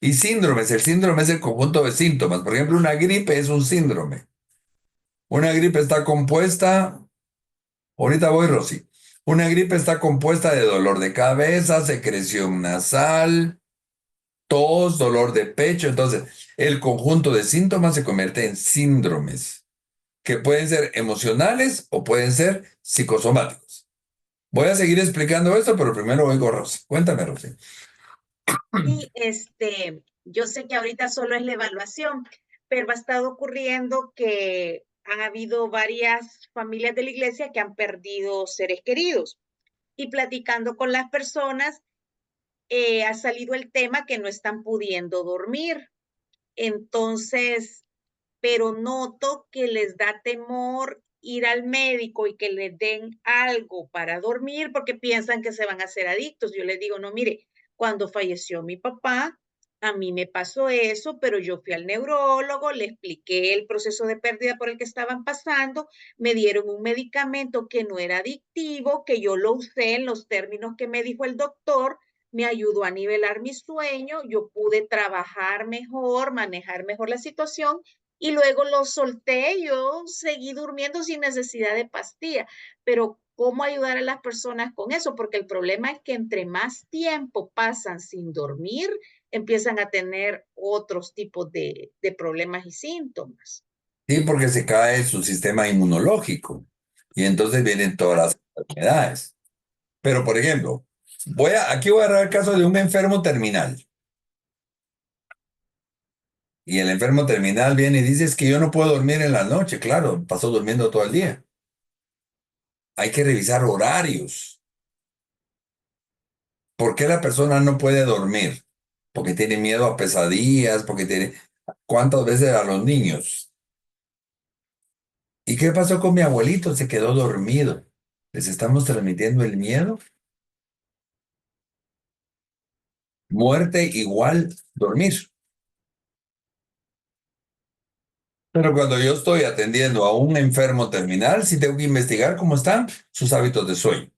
y síndromes. El síndrome es el conjunto de síntomas. Por ejemplo, una gripe es un síndrome. Una gripe está compuesta, ahorita voy, Rosy. Una gripe está compuesta de dolor de cabeza, secreción nasal, tos, dolor de pecho. Entonces, el conjunto de síntomas se convierte en síndromes, que pueden ser emocionales o pueden ser psicosomáticos. Voy a seguir explicando esto, pero primero oigo a Rosy. Cuéntame, Rosy. Y yo sé que ahorita solo es la evaluación, pero ha estado ocurriendo que han habido varias familias de la iglesia que han perdido seres queridos. Y platicando con las personas, ha salido el tema que no están pudiendo dormir. Entonces, pero noto que les da temor ir al médico y que les den algo para dormir porque piensan que se van a hacer adictos. Yo les digo, no, mire, cuando falleció mi papá, a mí me pasó eso, pero yo fui al neurólogo, le expliqué el proceso de pérdida por el que estaban pasando, me dieron un medicamento que no era adictivo, que yo lo usé en los términos que me dijo el doctor, me ayudó a nivelar mi sueño, yo pude trabajar mejor, manejar mejor la situación y luego lo solté, yo seguí durmiendo sin necesidad de pastilla. Pero ¿cómo ayudar a las personas con eso? Porque el problema es que entre más tiempo pasan sin dormir, empiezan a tener otros tipos de problemas y síntomas. Sí, porque se cae su sistema inmunológico y entonces vienen todas las enfermedades. Pero, por ejemplo, aquí voy a dar el caso de un enfermo terminal. Y el enfermo terminal viene y dice, es que yo no puedo dormir en la noche. Claro, pasó durmiendo todo el día. Hay que revisar horarios. ¿Por qué la persona no puede dormir? Porque tiene miedo a pesadillas, porque tiene... ¿Cuántas veces a los niños? ¿Y qué pasó con mi abuelito? Se quedó dormido. ¿Les estamos transmitiendo el miedo? Muerte igual dormir. Pero cuando yo estoy atendiendo a un enfermo terminal, sí tengo que investigar cómo están sus hábitos de sueño.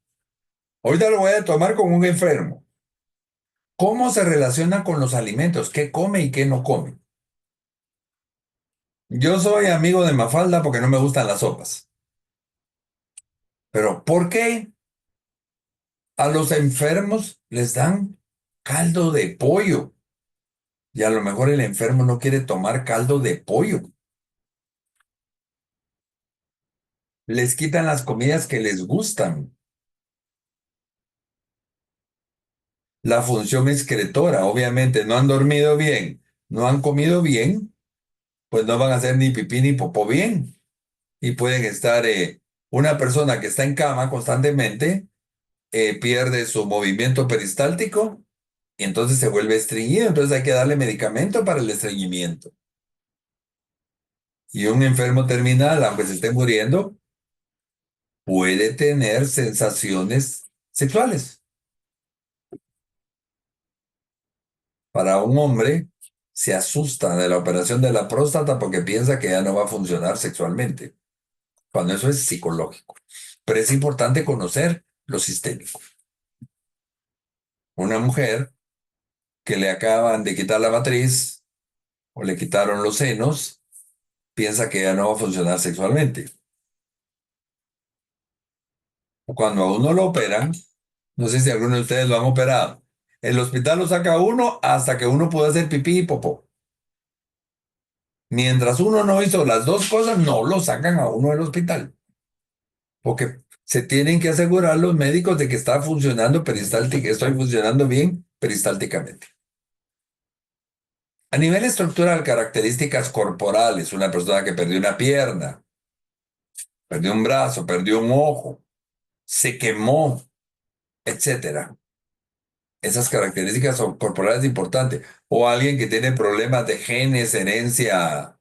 Ahorita lo voy a tomar con un enfermo. ¿Cómo se relaciona con los alimentos? ¿Qué come y qué no come? Yo soy amigo de Mafalda porque no me gustan las sopas. Pero ¿por qué a los enfermos les dan caldo de pollo? Y a lo mejor el enfermo no quiere tomar caldo de pollo. Les quitan las comidas que les gustan. La función excretora, obviamente, no han dormido bien, no han comido bien, pues no van a hacer ni pipí ni popó bien. Y pueden estar, una persona que está en cama constantemente, pierde su movimiento peristáltico y entonces se vuelve estreñido. Entonces hay que darle medicamento para el estreñimiento. Y un enfermo terminal, aunque se esté muriendo, puede tener sensaciones sexuales. Para un hombre, se asusta de la operación de la próstata porque piensa que ya no va a funcionar sexualmente, cuando eso es psicológico. Pero es importante conocer lo sistémico. Una mujer que le acaban de quitar la matriz o le quitaron los senos, piensa que ya no va a funcionar sexualmente. Cuando a uno lo operan, no sé si alguno de ustedes lo han operado, el hospital lo saca a uno hasta que uno puede hacer pipí y popó. Mientras uno no hizo las dos cosas, no lo sacan a uno del hospital. Porque se tienen que asegurar los médicos de que está funcionando peristálticamente, estoy funcionando bien peristálticamente. A nivel estructural, características corporales, una persona que perdió una pierna, perdió un brazo, perdió un ojo, se quemó, etcétera. Esas características son corporales importantes. O alguien que tiene problemas de genes, herencia,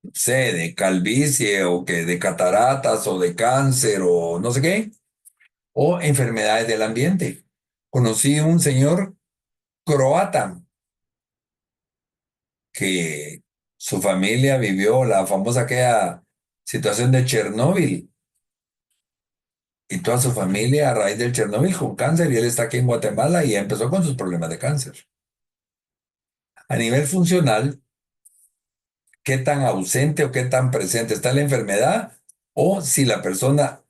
no sé, de calvicie o que de cataratas o de cáncer o no sé qué, o enfermedades del ambiente. Conocí un señor croata que su familia vivió la famosa aquella situación de Chernóbil y toda su familia a raíz del Chernóbil con cáncer y él está aquí en Guatemala y empezó con sus problemas de cáncer. A nivel funcional, ¿qué tan ausente o qué tan presente está la enfermedad? O si la persona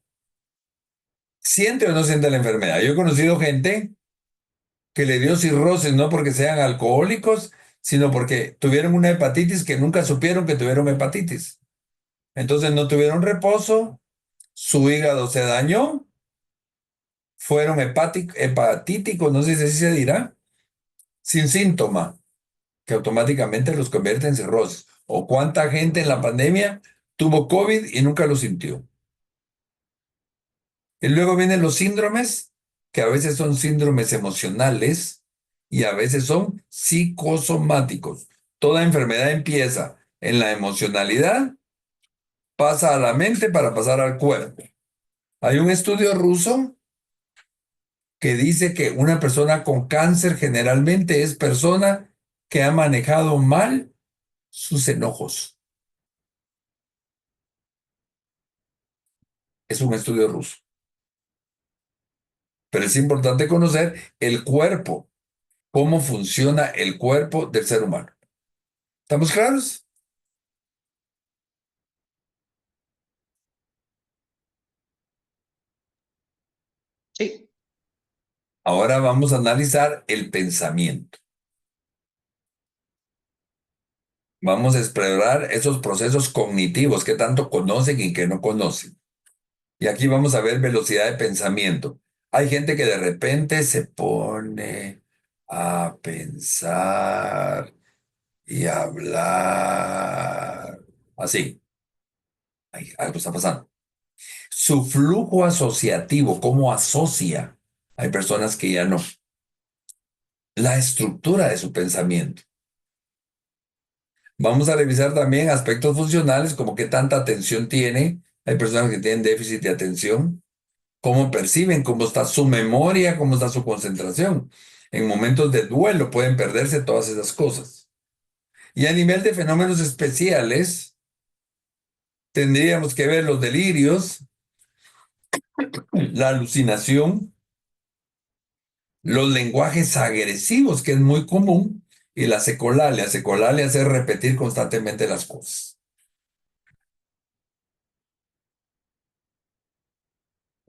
siente o no siente la enfermedad. Yo he conocido gente que le dio cirrosis no porque sean alcohólicos, sino porque tuvieron una hepatitis que nunca supieron que tuvieron hepatitis. Entonces no tuvieron reposo, su hígado se dañó, fueron hepatíticos, no sé si así se dirá, sin síntoma, que automáticamente los convierte en cirrosis. O cuánta gente en la pandemia tuvo COVID y nunca lo sintió. Y luego vienen los síndromes, que a veces son síndromes emocionales y a veces son psicosomáticos. Toda enfermedad empieza en la emocionalidad, pasa a la mente para pasar al cuerpo. Hay un estudio ruso que dice que una persona con cáncer generalmente es persona que ha manejado mal sus enojos. Es un estudio ruso. pero es importante conocer el cuerpo, cómo funciona el cuerpo del ser humano. ¿Estamos claros? Sí, Ahora vamos a analizar el pensamiento. Vamos a explorar esos procesos cognitivos que tanto conocen y que no conocen. Y aquí vamos a ver velocidad de pensamiento. Hay gente que de repente se pone a pensar y a hablar. Así, algo está pasando. Su flujo asociativo, cómo asocia. Hay personas que ya no. La estructura de su pensamiento. Vamos a revisar también aspectos funcionales, como qué tanta atención tiene. Hay personas que tienen déficit de atención. Cómo perciben, cómo está su memoria, cómo está su concentración. En momentos de duelo pueden perderse todas esas cosas. Y a nivel de fenómenos especiales, tendríamos que ver los delirios, la alucinación, los lenguajes agresivos, que es muy común, y la secolalia. Secolalia es repetir constantemente las cosas.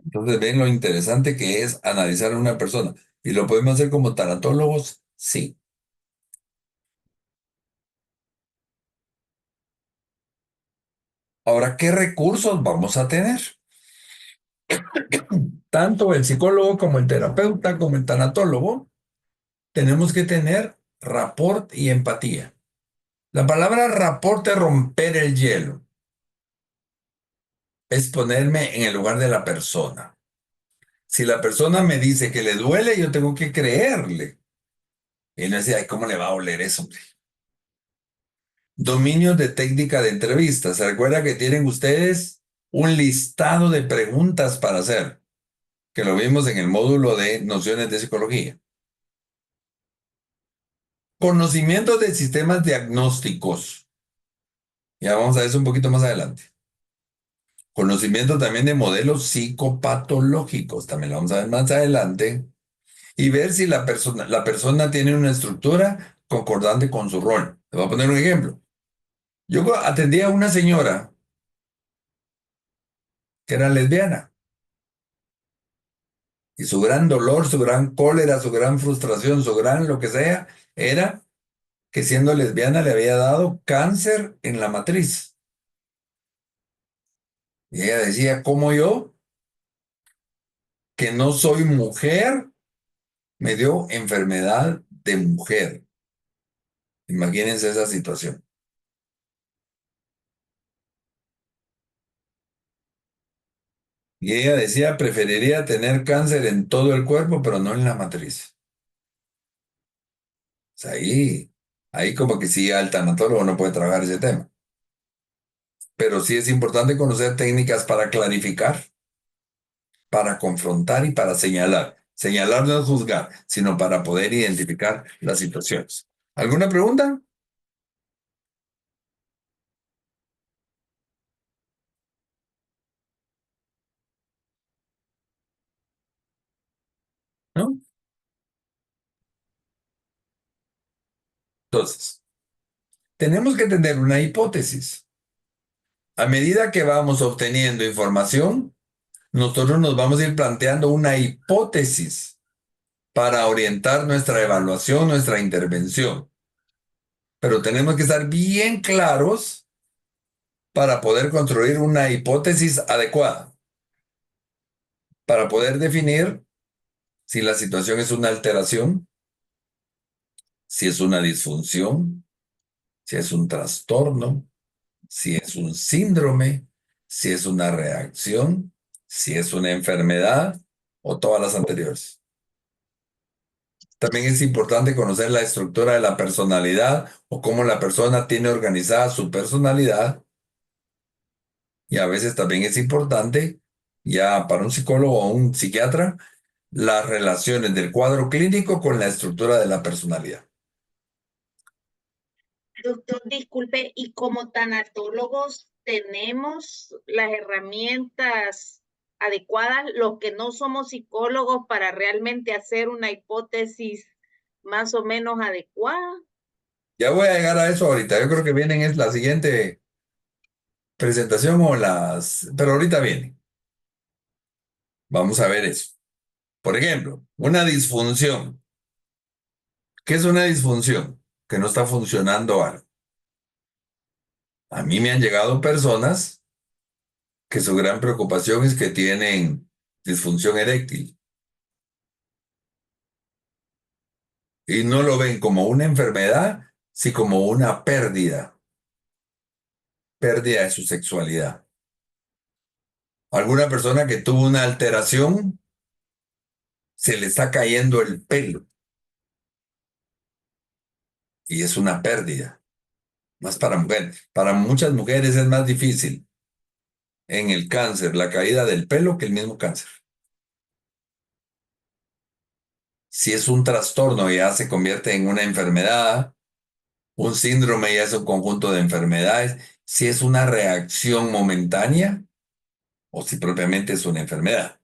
Entonces ven lo interesante que es analizar a una persona. ¿Y lo podemos hacer como tanatólogos? Sí. Ahora, ¿qué recursos vamos a tener? Tanto el psicólogo como el terapeuta, como el tanatólogo, tenemos que tener rapport y empatía. La palabra rapport es romper el hielo, es ponerme en el lugar de la persona. Si la persona me dice que le duele, yo tengo que creerle. Y no decir, ay, ¿cómo le va a oler eso, hombre? Dominio de técnica de entrevista. ¿Se recuerda que tienen ustedes un listado de preguntas para hacer? Que lo vimos en el módulo de nociones de psicología. Conocimiento de sistemas diagnósticos. Ya vamos a eso un poquito más adelante. Conocimiento también de modelos psicopatológicos. También lo vamos a ver más adelante. Y ver si la persona tiene una estructura concordante con su rol. Te voy a poner un ejemplo. Yo atendí a una señora que era lesbiana. Y su gran dolor, su gran cólera, su gran frustración, su gran lo que sea, era que siendo lesbiana le había dado cáncer en la matriz. Y ella decía, ¿cómo yo, que no soy mujer, me dio enfermedad de mujer? Imagínense esa situación. Y ella decía, preferiría tener cáncer en todo el cuerpo, pero no en la matriz. O sea, ahí como que sí, el tanatólogo no puede trabajar ese tema. Pero sí es importante conocer técnicas para clarificar, para confrontar y para señalar. Señalar no es juzgar, sino para poder identificar las situaciones. ¿Alguna pregunta? ¿No? Entonces, tenemos que tener una hipótesis. A medida que vamos obteniendo información, nosotros nos vamos a ir planteando una hipótesis para orientar nuestra evaluación, nuestra intervención. Pero tenemos que estar bien claros para poder construir una hipótesis adecuada, para poder definir si la situación es una alteración, si es una disfunción, si es un trastorno, si es un síndrome, si es una reacción, si es una enfermedad o todas las anteriores. También es importante conocer la estructura de la personalidad o cómo la persona tiene organizada su personalidad. Y a veces también es importante, ya para un psicólogo o un psiquiatra, las relaciones del cuadro clínico con la estructura de la personalidad. Doctor, disculpe, y como tanatólogos tenemos las herramientas adecuadas los que no somos psicólogos para realmente hacer una hipótesis más o menos adecuada? Ya voy a llegar a eso ahorita. Yo creo que vienen es la siguiente presentación o las... Pero ahorita viene. Vamos a ver eso. Por ejemplo, una disfunción. ¿Qué es una disfunción? Que no está funcionando algo. A mí me han llegado personas que su gran preocupación es que tienen disfunción eréctil y no lo ven como una enfermedad, sino como una pérdida de su sexualidad. Alguna persona que tuvo una alteración, se le está cayendo el pelo y es una pérdida, más para mujeres. Para muchas mujeres es más difícil en el cáncer la caída del pelo que el mismo cáncer. Si es un trastorno ya se convierte en una enfermedad, un síndrome ya es un conjunto de enfermedades. Si es una reacción momentánea o si propiamente es una enfermedad.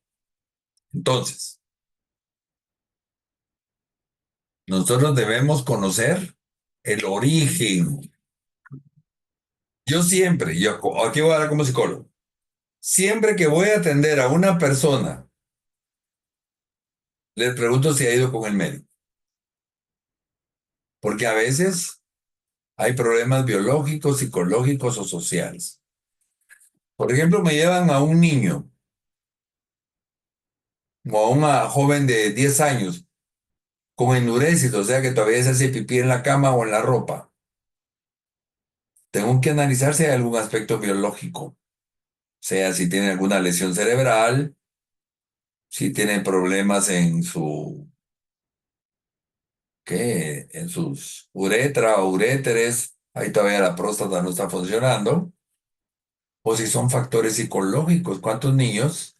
Entonces, nosotros debemos conocer el origen. Aquí voy a hablar como psicólogo, siempre que voy a atender a una persona, les pregunto si ha ido con el médico, porque a veces hay problemas biológicos, psicológicos o sociales. Por ejemplo, me llevan a un niño o a una joven de 10 años con enuresis, o sea que todavía se hace pipí en la cama o en la ropa. Tengo que analizar si hay algún aspecto biológico, o sea, si tiene alguna lesión cerebral, si tiene problemas en en sus uretra o uréteres, ahí todavía la próstata no está funcionando, o si son factores psicológicos. ¿Cuántos niños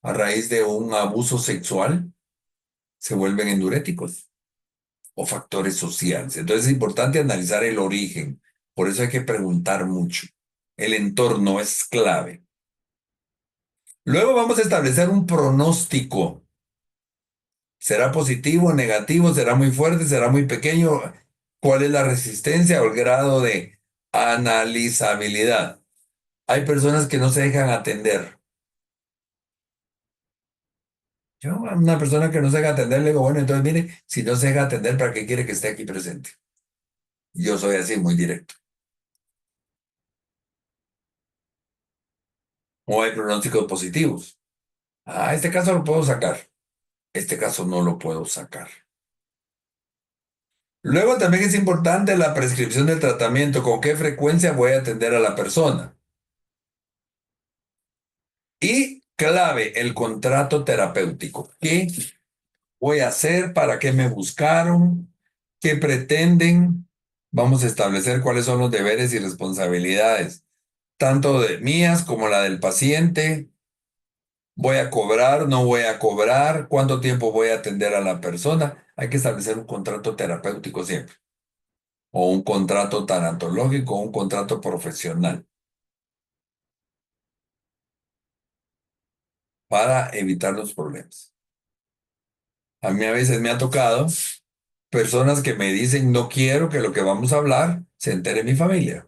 a raíz de un abuso sexual se vuelven endoréticos? O factores sociales. Entonces es importante analizar el origen. Por eso hay que preguntar mucho. El entorno es clave. Luego vamos a establecer un pronóstico. ¿Será positivo, negativo? ¿Será muy fuerte? ¿Será muy pequeño? ¿Cuál es la resistencia o el grado de analizabilidad? Hay personas que no se dejan atender. Yo a una persona que no se deja atender le digo, bueno, entonces mire, si no se deja atender, ¿para qué quiere que esté aquí presente? Yo soy así, muy directo. O hay pronósticos positivos. Ah, este caso lo puedo sacar. Este caso no lo puedo sacar. Luego también es importante la prescripción del tratamiento. ¿Con qué frecuencia voy a atender a la persona? Y clave, el contrato terapéutico. ¿Qué voy a hacer? ¿Para qué me buscaron? ¿Qué pretenden? Vamos a establecer cuáles son los deberes y responsabilidades, tanto de mías como la del paciente. ¿Voy a cobrar? ¿No voy a cobrar? ¿Cuánto tiempo voy a atender a la persona? Hay que establecer un contrato terapéutico siempre, o un contrato tanatológico, o un contrato profesional, para evitar los problemas. A mí a veces me ha tocado personas que me dicen, no quiero que lo que vamos a hablar se entere mi familia.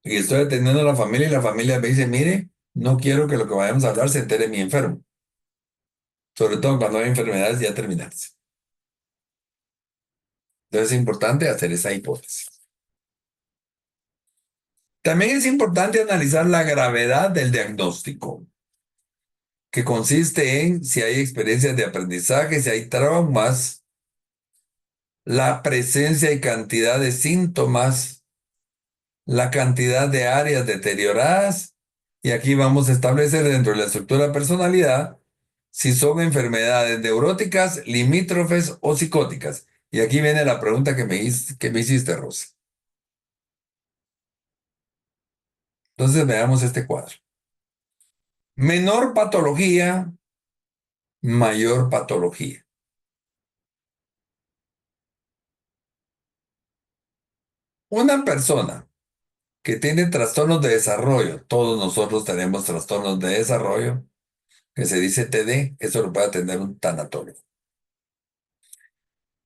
Y estoy atendiendo a la familia y la familia me dice, mire, no quiero que lo que vayamos a hablar se entere mi enfermo. Sobre todo cuando hay enfermedades ya terminales. Entonces es importante hacer esa hipótesis. También es importante analizar la gravedad del diagnóstico, que consiste en si hay experiencias de aprendizaje, si hay traumas, la presencia y cantidad de síntomas, la cantidad de áreas deterioradas, y aquí vamos a establecer dentro de la estructura de personalidad si son enfermedades neuróticas, limítrofes o psicóticas. Y aquí viene la pregunta que me hiciste, Rosa. Entonces veamos este cuadro. Menor patología, mayor patología. Una persona que tiene trastornos de desarrollo. Todos nosotros tenemos trastornos de desarrollo, que se dice TD, eso lo puede atender un tanatólogo.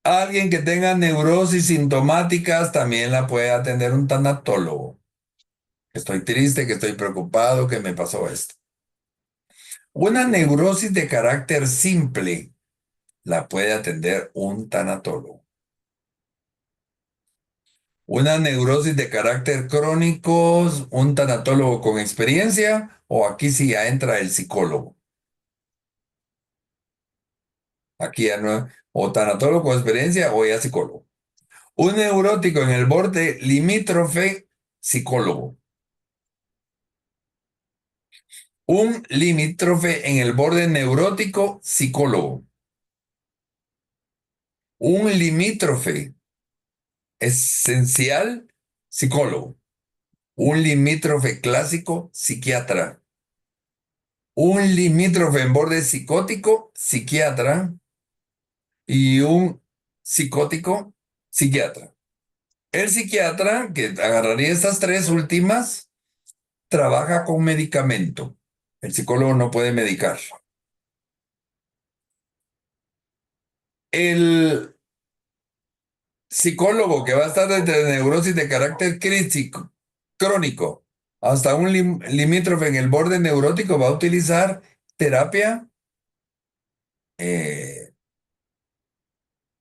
Alguien que tenga neurosis sintomáticas también la puede atender un tanatólogo. Estoy triste, que estoy preocupado, que me pasó esto. Una neurosis de carácter simple la puede atender un tanatólogo. Una neurosis de carácter crónico, un tanatólogo con experiencia, o aquí sí ya entra el psicólogo. Aquí ya no, o tanatólogo con experiencia o ya psicólogo. Un neurótico en el borde limítrofe, psicólogo. Un limítrofe en el borde neurótico, psicólogo. Un limítrofe esencial, psicólogo. Un limítrofe clásico, psiquiatra. Un limítrofe en borde psicótico, psiquiatra. Y un psicótico, psiquiatra. El psiquiatra, que agarraría estas tres últimas, trabaja con medicamento. El psicólogo no puede medicar. El psicólogo que va a estar desde neurosis de carácter crítico, crónico, hasta un limítrofe en el borde neurótico, va a utilizar terapia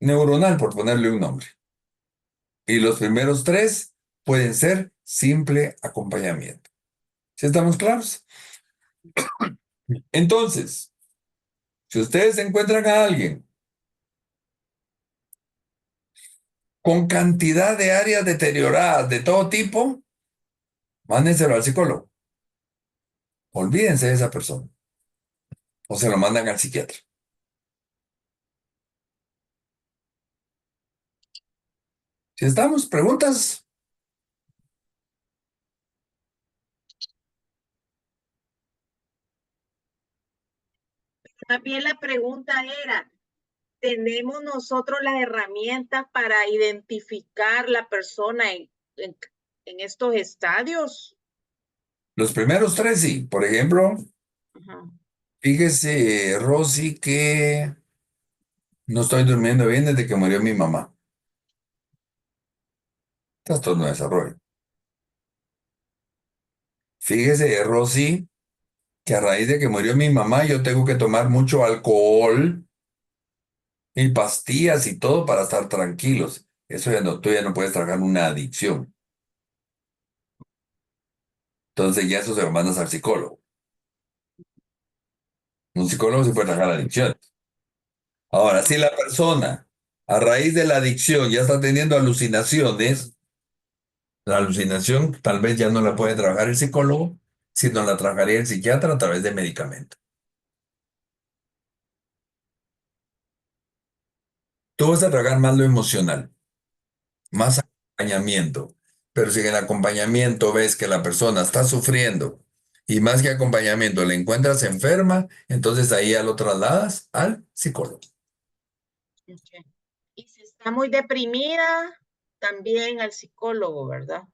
neuronal, por ponerle un nombre. Y los primeros tres pueden ser simple acompañamiento. ¿Sí estamos claros? Entonces, si ustedes encuentran a alguien con cantidad de áreas deterioradas de todo tipo, mándenselo al psicólogo. Olvídense de esa persona. O se lo mandan al psiquiatra. Si estamos, preguntas. También la pregunta era, ¿tenemos nosotros las herramientas para identificar la persona en estos estadios? Los primeros tres sí. Por ejemplo, Ajá. fíjese, Rosy, que no estoy durmiendo bien desde que murió mi mamá. Trastorno de desarrollo. Fíjese, Rosy, que a raíz de que murió mi mamá, yo tengo que tomar mucho alcohol y pastillas y todo para estar tranquilos. Eso ya no, tú ya no puedes trabajar una adicción. Entonces ya eso se lo mandas al psicólogo. Un psicólogo sí puede trabajar adicción. Ahora, si la persona a raíz de la adicción ya está teniendo alucinaciones, la alucinación tal vez ya no la puede trabajar el psicólogo, sino la trabajaría el psiquiatra a través de medicamento. Tú vas a trabajar más lo emocional, más acompañamiento. Pero si en el acompañamiento ves que la persona está sufriendo y más que acompañamiento le encuentras enferma, entonces ahí ya lo trasladas al psicólogo. Okay. Y si está muy deprimida, también al psicólogo, ¿verdad?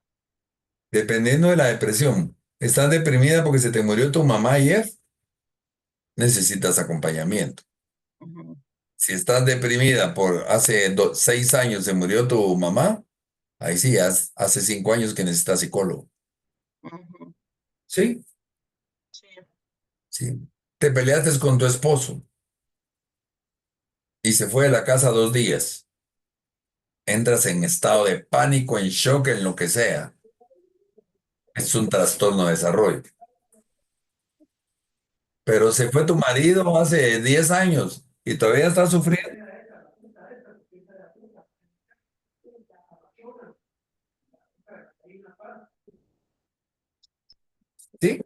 Dependiendo de la depresión. ¿Estás deprimida porque se te murió tu mamá ayer? Necesitas acompañamiento. Ujú, Si estás deprimida por hace 6 años se murió tu mamá, ahí sí, hace 5 años que necesitas psicólogo. ujú, Sí, sí. sí. Te peleaste con tu esposo y se fue de la casa 2 días. Entras en estado de pánico, en shock, en lo que sea. Es un trastorno de desarrollo. Pero se fue tu marido hace 10 años y todavía estás sufriendo. Sí,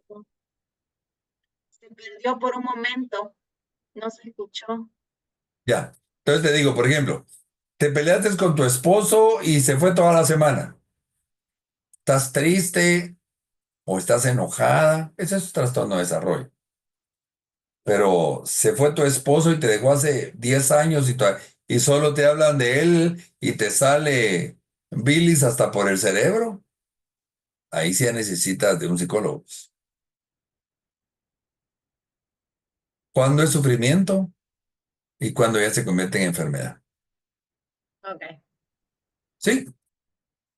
Se perdió por un momento, no se escuchó. ya. Entonces te digo, por ejemplo, te peleaste con tu esposo y se fue toda la semana. ¿Estás triste o estás enojada? Ese es un trastorno de desarrollo. Pero se fue tu esposo y te dejó hace 10 años y solo te hablan de él y te sale bilis hasta por el cerebro. ahí sí ya necesitas de un psicólogo. ¿Cuándo es sufrimiento y cuándo ya se convierte en enfermedad? Ok. ¿Sí?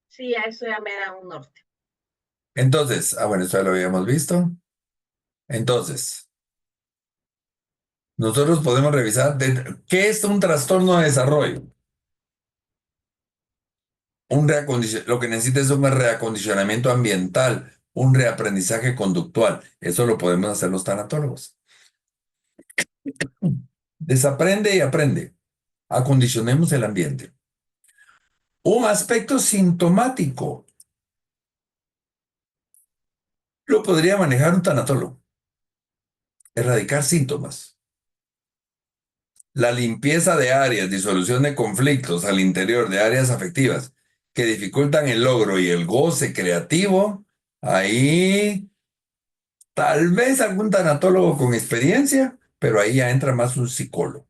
Sí, a eso ya me da un norte. Entonces, bueno, esto ya lo habíamos visto. Entonces, nosotros podemos revisar qué es un trastorno de desarrollo. Lo que necesita es un reacondicionamiento ambiental, un reaprendizaje conductual. Eso lo podemos hacer los tanatólogos. Desaprende y aprende. Acondicionemos el ambiente. Un aspecto sintomático lo podría manejar un tanatólogo. Erradicar síntomas. La limpieza de áreas, disolución de conflictos al interior de áreas afectivas que dificultan el logro y el goce creativo. Ahí tal vez algún tanatólogo con experiencia, pero ahí ya entra más un psicólogo.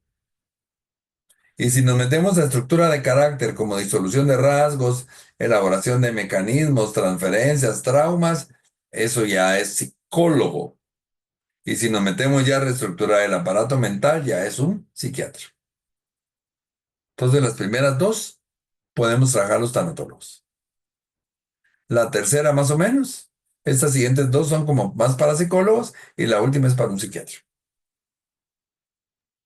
Y si nos metemos a estructura de carácter como disolución de rasgos, elaboración de mecanismos, transferencias, traumas, eso ya es psicólogo. Y si nos metemos ya a reestructurar el aparato mental, ya es un psiquiatra. Entonces, las primeras dos podemos trabajar los tanatólogos. La tercera, más o menos. Estas siguientes dos son como más para psicólogos y la última es para un psiquiatra.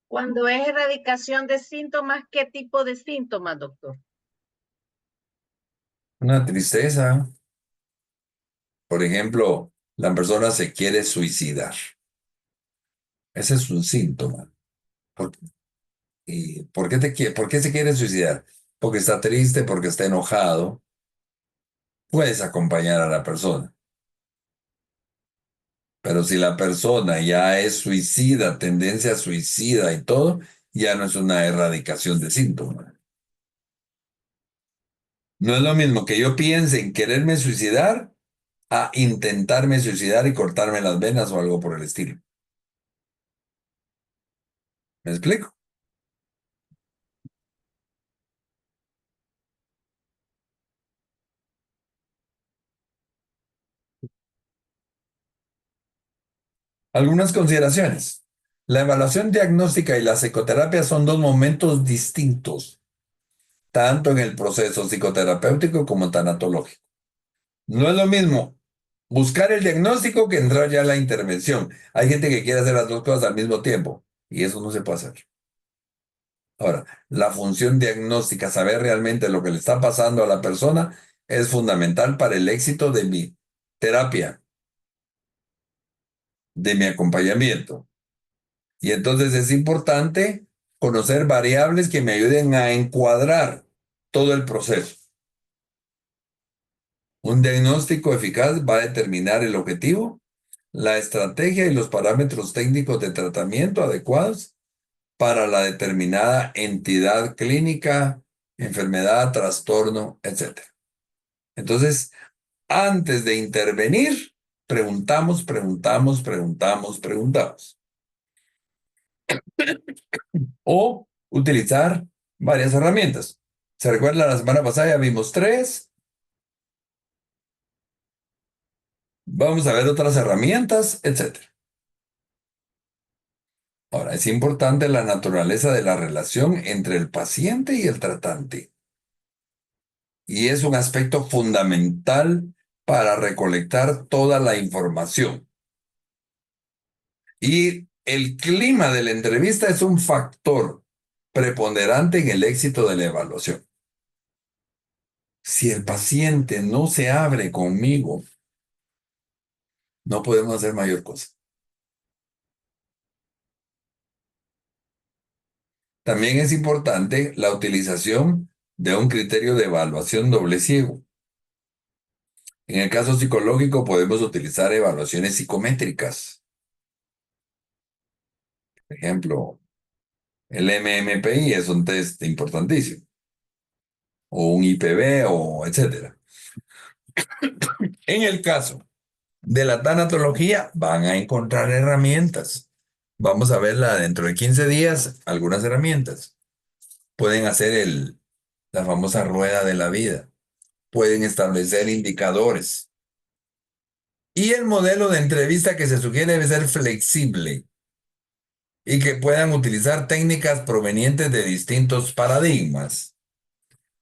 Cuando es erradicación de síntomas, ¿qué tipo de síntomas, doctor? Una tristeza. Por ejemplo, la persona se quiere suicidar. Ese es un síntoma. ¿Por, por qué se quiere suicidar? Porque está triste, porque está enojado. Puedes acompañar a la persona. Pero si la persona ya es suicida, tendencia suicida y todo, ya no es una erradicación de síntomas. No es lo mismo que yo piense en quererme suicidar a intentarme suicidar y cortarme las venas o algo por el estilo. ¿Me explico? Algunas consideraciones. La evaluación diagnóstica y la psicoterapia son dos momentos distintos, tanto en el proceso psicoterapéutico como tanatológico. No es lo mismo buscar el diagnóstico que entrar ya a la intervención. Hay gente que quiere hacer las dos cosas al mismo tiempo y eso no se puede hacer. Ahora, la función diagnóstica, saber realmente lo que le está pasando a la persona, es fundamental para el éxito de mi terapia, de mi acompañamiento. Y entonces es importante conocer variables que me ayuden a encuadrar todo el proceso. Un diagnóstico eficaz va a determinar el objetivo, la estrategia y los parámetros técnicos de tratamiento adecuados para la determinada entidad clínica, enfermedad, trastorno, etc. Entonces, antes de intervenir, preguntamos. O utilizar varias herramientas. ¿Se recuerda? La semana pasada ya vimos tres. Vamos a ver otras herramientas, etc. Ahora, es importante la naturaleza de la relación entre el paciente y el tratante. Y es un aspecto fundamental para recolectar toda la información. Y el clima de la entrevista es un factor preponderante en el éxito de la evaluación. Si el paciente no se abre conmigo, no podemos hacer mayor cosa. También es importante la utilización de un criterio de evaluación doble ciego. En el caso psicológico podemos utilizar evaluaciones psicométricas. Por ejemplo, el MMPI es un test importantísimo. O un IPB o etcétera. En el caso de la tanatología van a encontrar herramientas. Vamos a verla dentro de 15 días, algunas herramientas. Pueden hacer la famosa rueda de la vida. Pueden establecer indicadores. Y el modelo de entrevista que se sugiere debe ser flexible y que puedan utilizar técnicas provenientes de distintos paradigmas.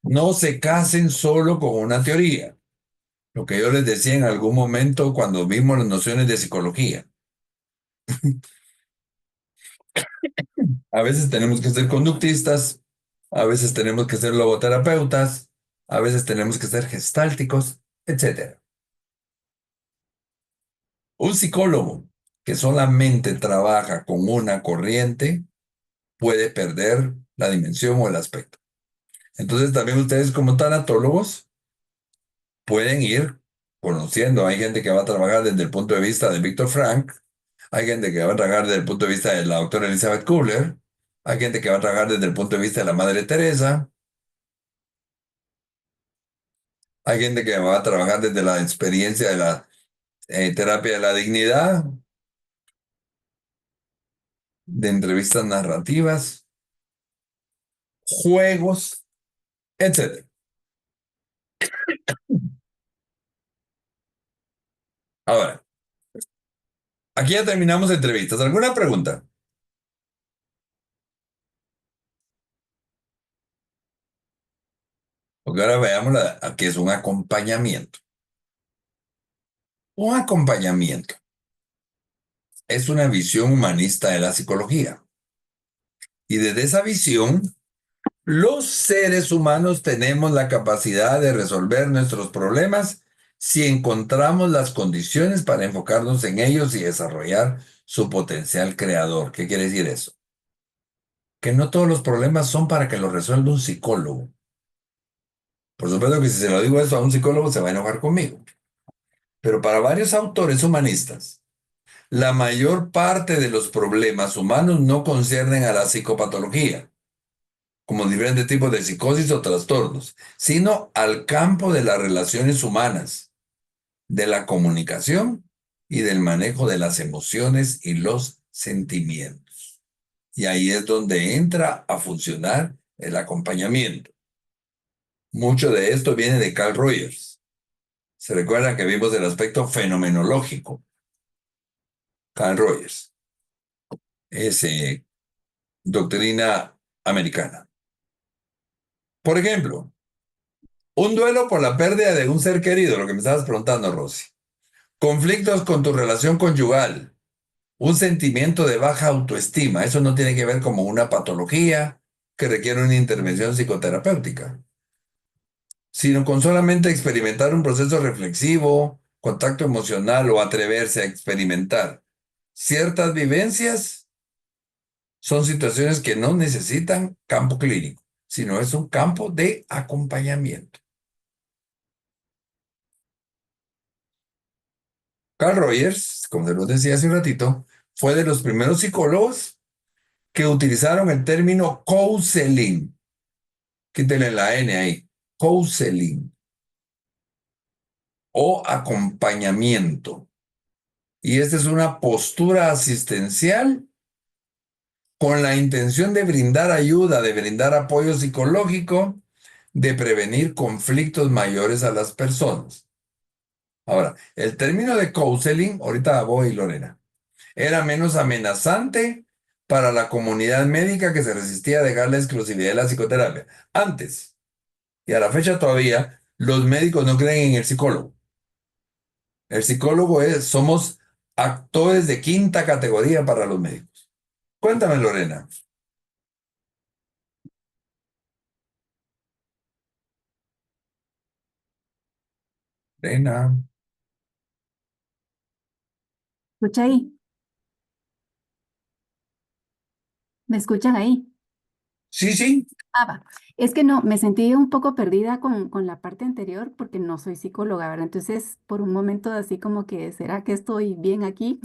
No se casen solo con una teoría. Lo que yo les decía en algún momento cuando vimos las nociones de psicología. A veces tenemos que ser conductistas, a veces tenemos que ser logoterapeutas, a veces tenemos que ser gestálticos, etcétera. Un psicólogo que solamente trabaja con una corriente puede perder la dimensión o el aspecto. Entonces también ustedes como tanatólogos pueden ir conociendo. Hay gente que va a trabajar desde el punto de vista de Víctor Frank, hay gente que va a trabajar desde el punto de vista de la doctora Elizabeth Kubler, hay gente que va a trabajar desde el punto de vista de la Madre Teresa, hay gente que va a trabajar desde la experiencia de la terapia de la dignidad, de entrevistas narrativas, juegos, etcétera. Ahora, aquí ya terminamos entrevistas. ¿Alguna pregunta? Porque ahora veamos a qué es un acompañamiento. Un acompañamiento es una visión humanista de la psicología. Y desde esa visión, los seres humanos tenemos la capacidad de resolver nuestros problemas si encontramos las condiciones para enfocarnos en ellos y desarrollar su potencial creador. ¿Qué quiere decir eso? Que no todos los problemas son para que los resuelva un psicólogo. Por supuesto que si se lo digo eso a un psicólogo se va a enojar conmigo. Pero para varios autores humanistas, la mayor parte de los problemas humanos no conciernen a la psicopatología, como diferentes tipos de psicosis o trastornos, sino al campo de las relaciones humanas, de la comunicación y del manejo de las emociones y los sentimientos. Y ahí es donde entra a funcionar el acompañamiento. Mucho de esto viene de Carl Rogers. Se recuerda que vimos el aspecto fenomenológico. Carl Rogers es doctrina americana. Por ejemplo, un duelo por la pérdida de un ser querido, lo que me estabas preguntando, Rosy. Conflictos con tu relación conyugal, un sentimiento de baja autoestima. Eso no tiene que ver como una patología que requiere una intervención psicoterapéutica, sino con solamente experimentar un proceso reflexivo, contacto emocional o atreverse a experimentar ciertas vivencias. Son situaciones que no necesitan campo clínico, sino es un campo de acompañamiento. Carl Rogers, como se lo decía hace un ratito, fue de los primeros psicólogos que utilizaron el término counseling. Quítenle la N ahí. Counseling o acompañamiento. Y esta es una postura asistencial con la intención de brindar ayuda, de brindar apoyo psicológico, de prevenir conflictos mayores a las personas. Ahora, el término de counseling, ahorita voy, Lorena, era menos amenazante para la comunidad médica que se resistía a dejar la exclusividad de la psicoterapia. Antes, y a la fecha todavía, los médicos no creen en el psicólogo. El psicólogo somos actores de quinta categoría para los médicos. Cuéntame, Lorena. Lorena. ¿Escucha ahí? ¿Me escuchan ahí? Sí, sí. Ah, va. Es que no, me sentí un poco perdida con la parte anterior porque no soy psicóloga, ¿verdad? Entonces, por un momento así como que, ¿será que estoy bien aquí?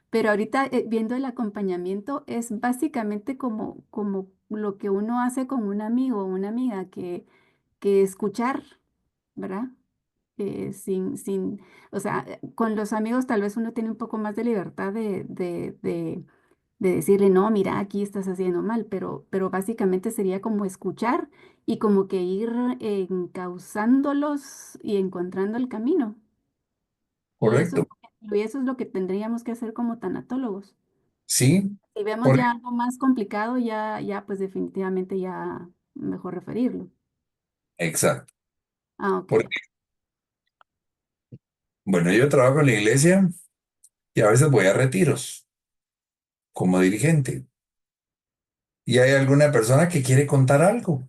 Pero ahorita viendo el acompañamiento es básicamente como lo que uno hace con un amigo o una amiga, que escuchar, ¿verdad? O sea, con los amigos tal vez uno tiene un poco más de libertad de decirle, no, mira, aquí estás haciendo mal, pero básicamente sería como escuchar y como que ir encauzándolos y encontrando el camino. ¿correcto? Y eso es lo que tendríamos que hacer como tanatólogos. Sí, Si vemos porque, ya algo más complicado, ya pues definitivamente ya mejor referirlo. exacto. Ah, ok. Porque, bueno, yo trabajo en la iglesia y a veces voy a retiros como dirigente. Y hay alguna persona que quiere contar algo.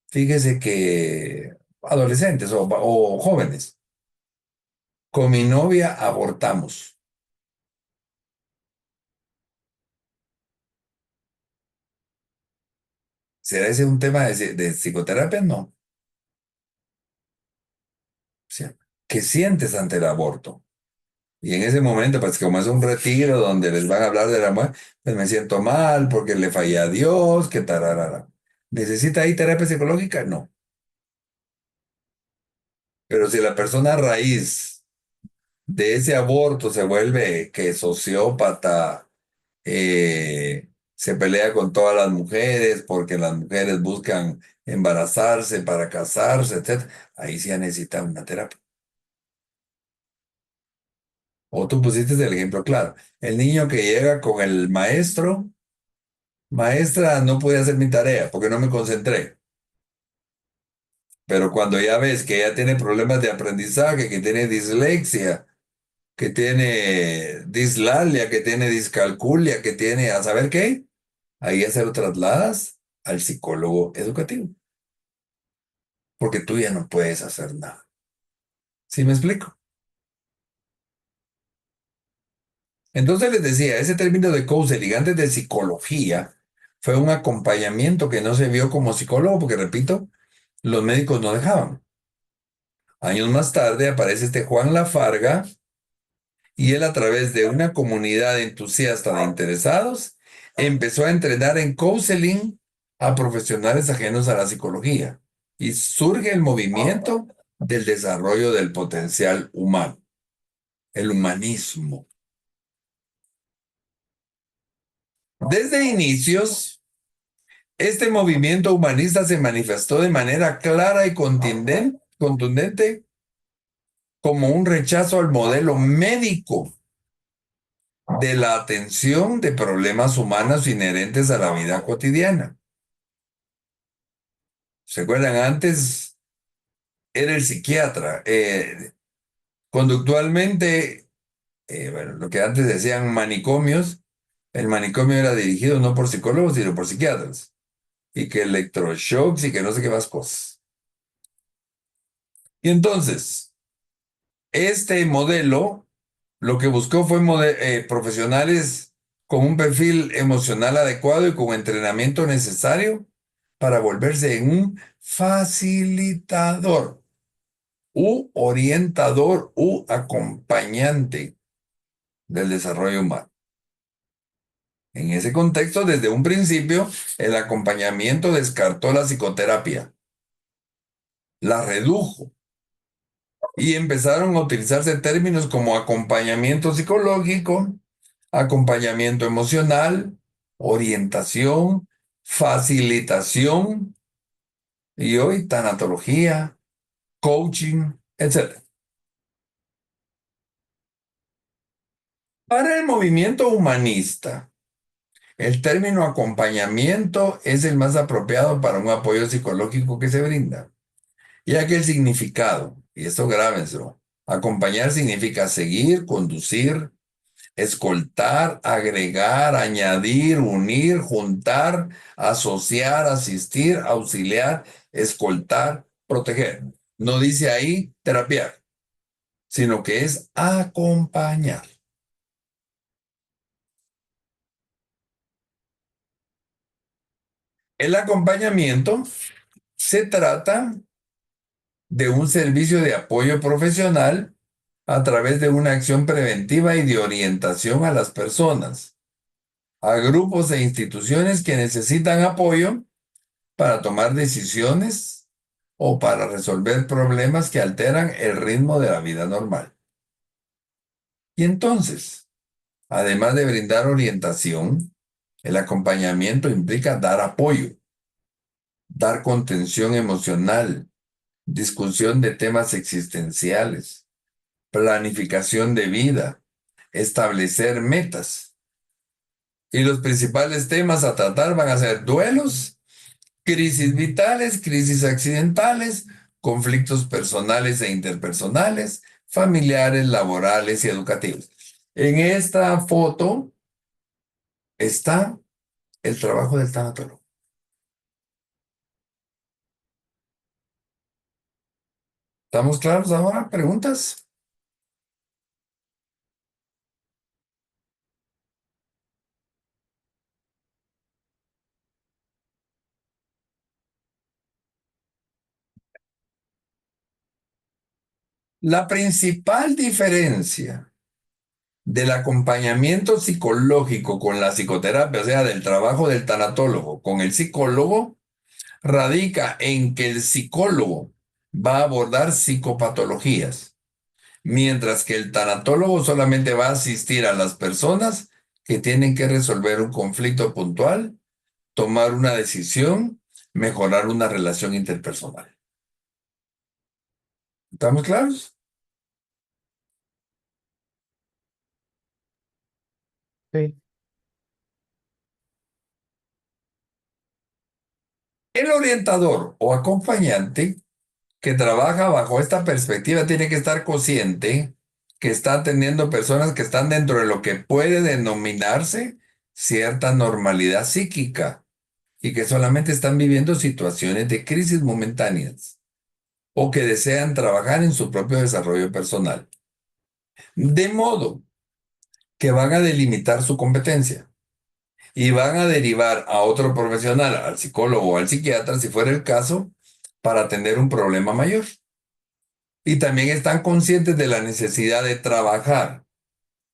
Fíjese que adolescentes o jóvenes, con mi novia abortamos. ¿Será ese un tema de psicoterapia? No. O sea, ¿qué sientes ante el aborto? Y en ese momento, pues como es un retiro donde les van a hablar de la muerte, pues me siento mal porque le fallé a Dios, que tararara. ¿Necesita ahí terapia psicológica? No. Pero si la persona a raíz de ese aborto se vuelve que sociópata, se pelea con todas las mujeres porque las mujeres buscan embarazarse para casarse, etc. Ahí sí necesita una terapia. O tú pusiste el ejemplo claro. El niño que llega con el maestro, maestra, no pude hacer mi tarea porque no me concentré. Pero cuando ya ves que ella tiene problemas de aprendizaje, que tiene dislexia, que tiene dislalia, que tiene discalculia, que tiene a saber qué, ahí ya se lo trasladas al psicólogo educativo, porque tú ya no puedes hacer nada. ¿Sí me explico? Entonces les decía, ese término de counseling antes de psicología fue un acompañamiento que no se vio como psicólogo, porque repito, los médicos no dejaban. Años más tarde aparece este Juan Lafarga y él a través de una comunidad entusiasta de interesados empezó a entrenar en counseling a profesionales ajenos a la psicología y surge el movimiento del desarrollo del potencial humano, el humanismo. Desde inicios, este movimiento humanista se manifestó de manera clara y contundente como un rechazo al modelo médico de la atención de problemas humanos inherentes a la vida cotidiana. ¿Se acuerdan? Antes era el psiquiatra. Conductualmente, bueno, lo que antes decían manicomios, el manicomio era dirigido no por psicólogos, sino por psiquiatras. Y que electroshocks y que no sé qué más cosas. Y entonces, este modelo lo que buscó fue profesionales con un perfil emocional adecuado y con entrenamiento necesario para volverse en un facilitador u orientador u acompañante del desarrollo humano. En ese contexto, desde un principio, el acompañamiento descartó la psicoterapia, la redujo y empezaron a utilizarse términos como acompañamiento psicológico, acompañamiento emocional, orientación, facilitación y hoy tanatología, coaching, etc. Para el movimiento humanista, el término acompañamiento es el más apropiado para un apoyo psicológico que se brinda, ya que el significado, y esto grábenselo, acompañar significa seguir, conducir, escoltar, agregar, añadir, unir, juntar, asociar, asistir, auxiliar, escoltar, proteger. No dice ahí terapiar, sino que es acompañar. El acompañamiento se trata de un servicio de apoyo profesional a través de una acción preventiva y de orientación a las personas, a grupos e instituciones que necesitan apoyo para tomar decisiones o para resolver problemas que alteran el ritmo de la vida normal. Y entonces, además de brindar orientación, el acompañamiento implica dar apoyo, dar contención emocional, discusión de temas existenciales, planificación de vida, establecer metas. Y los principales temas a tratar van a ser duelos, crisis vitales, crisis accidentales, conflictos personales e interpersonales, familiares, laborales y educativos. En esta foto está el trabajo del tanatólogo. ¿Estamos claros ahora? ¿Preguntas? La principal diferencia del acompañamiento psicológico con la psicoterapia, o sea, del trabajo del tanatólogo con el psicólogo, radica en que el psicólogo va a abordar psicopatologías, mientras que el tanatólogo solamente va a asistir a las personas que tienen que resolver un conflicto puntual, tomar una decisión, mejorar una relación interpersonal. ¿Estamos claros? Sí. El orientador o acompañante que trabaja bajo esta perspectiva tiene que estar consciente que está atendiendo personas que están dentro de lo que puede denominarse cierta normalidad psíquica y que solamente están viviendo situaciones de crisis momentáneas o que desean trabajar en su propio desarrollo personal. De modo que van a delimitar su competencia y van a derivar a otro profesional, al psicólogo o al psiquiatra, si fuera el caso, para atender un problema mayor. Y también están conscientes de la necesidad de trabajar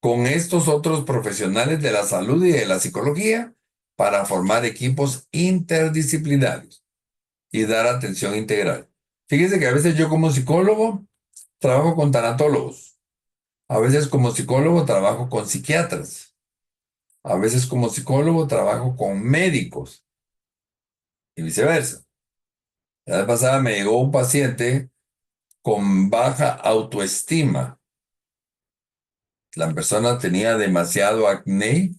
con estos otros profesionales de la salud y de la psicología para formar equipos interdisciplinarios y dar atención integral. Fíjense que a veces yo como psicólogo trabajo con tanatólogos, a veces como psicólogo trabajo con psiquiatras, a veces como psicólogo trabajo con médicos y viceversa. La vez pasada me llegó un paciente con baja autoestima. La persona tenía demasiado acné,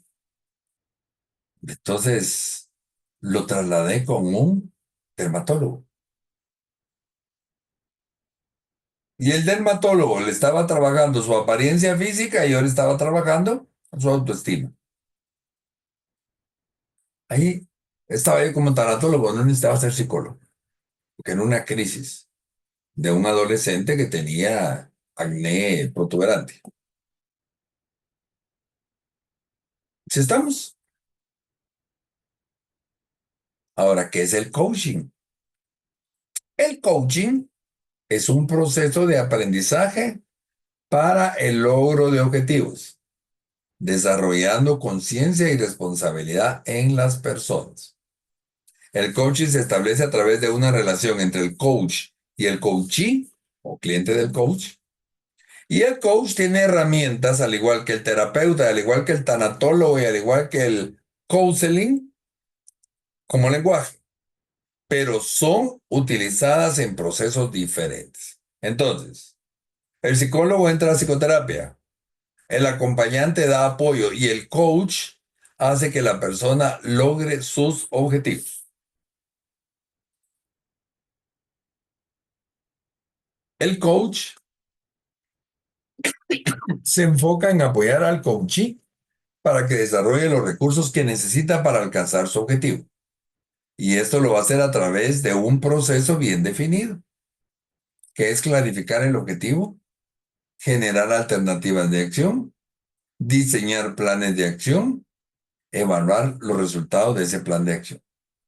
entonces lo trasladé con un dermatólogo. Y el dermatólogo le estaba trabajando su apariencia física y yo le estaba trabajando su autoestima. Ahí estaba yo como tanatólogo, no necesitaba ser psicólogo, porque en una crisis de un adolescente que tenía acné protuberante. ¿Sí estamos? Ahora, ¿qué es el coaching? El coaching es un proceso de aprendizaje para el logro de objetivos, desarrollando conciencia y responsabilidad en las personas. El coaching se establece a través de una relación entre el coach y el coachee, o cliente del coach. Y el coach tiene herramientas, al igual que el terapeuta, al igual que el tanatólogo y al igual que el counseling, como lenguaje, pero son utilizadas en procesos diferentes. Entonces, el psicólogo entra a psicoterapia, el acompañante da apoyo y el coach hace que la persona logre sus objetivos. El coach se enfoca en apoyar al coachee para que desarrolle los recursos que necesita para alcanzar su objetivo. Y esto lo va a hacer a través de un proceso bien definido, que es clarificar el objetivo, generar alternativas de acción, diseñar planes de acción, evaluar los resultados de ese plan de acción.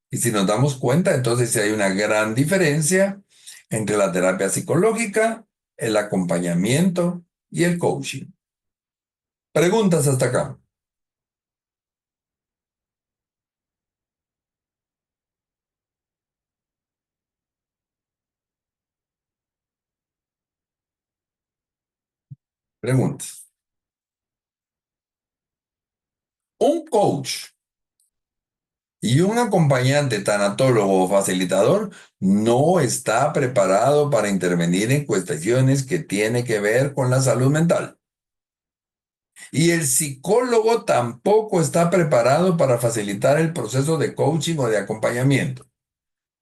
Y si nos damos cuenta, entonces sí hay una gran diferencia entre la terapia psicológica, el acompañamiento y el coaching. Preguntas hasta acá. Preguntas. Un coach Y un acompañante, tanatólogo o facilitador no está preparado para intervenir en cuestiones que tienen que ver con la salud mental. Y el psicólogo tampoco está preparado para facilitar el proceso de coaching o de acompañamiento.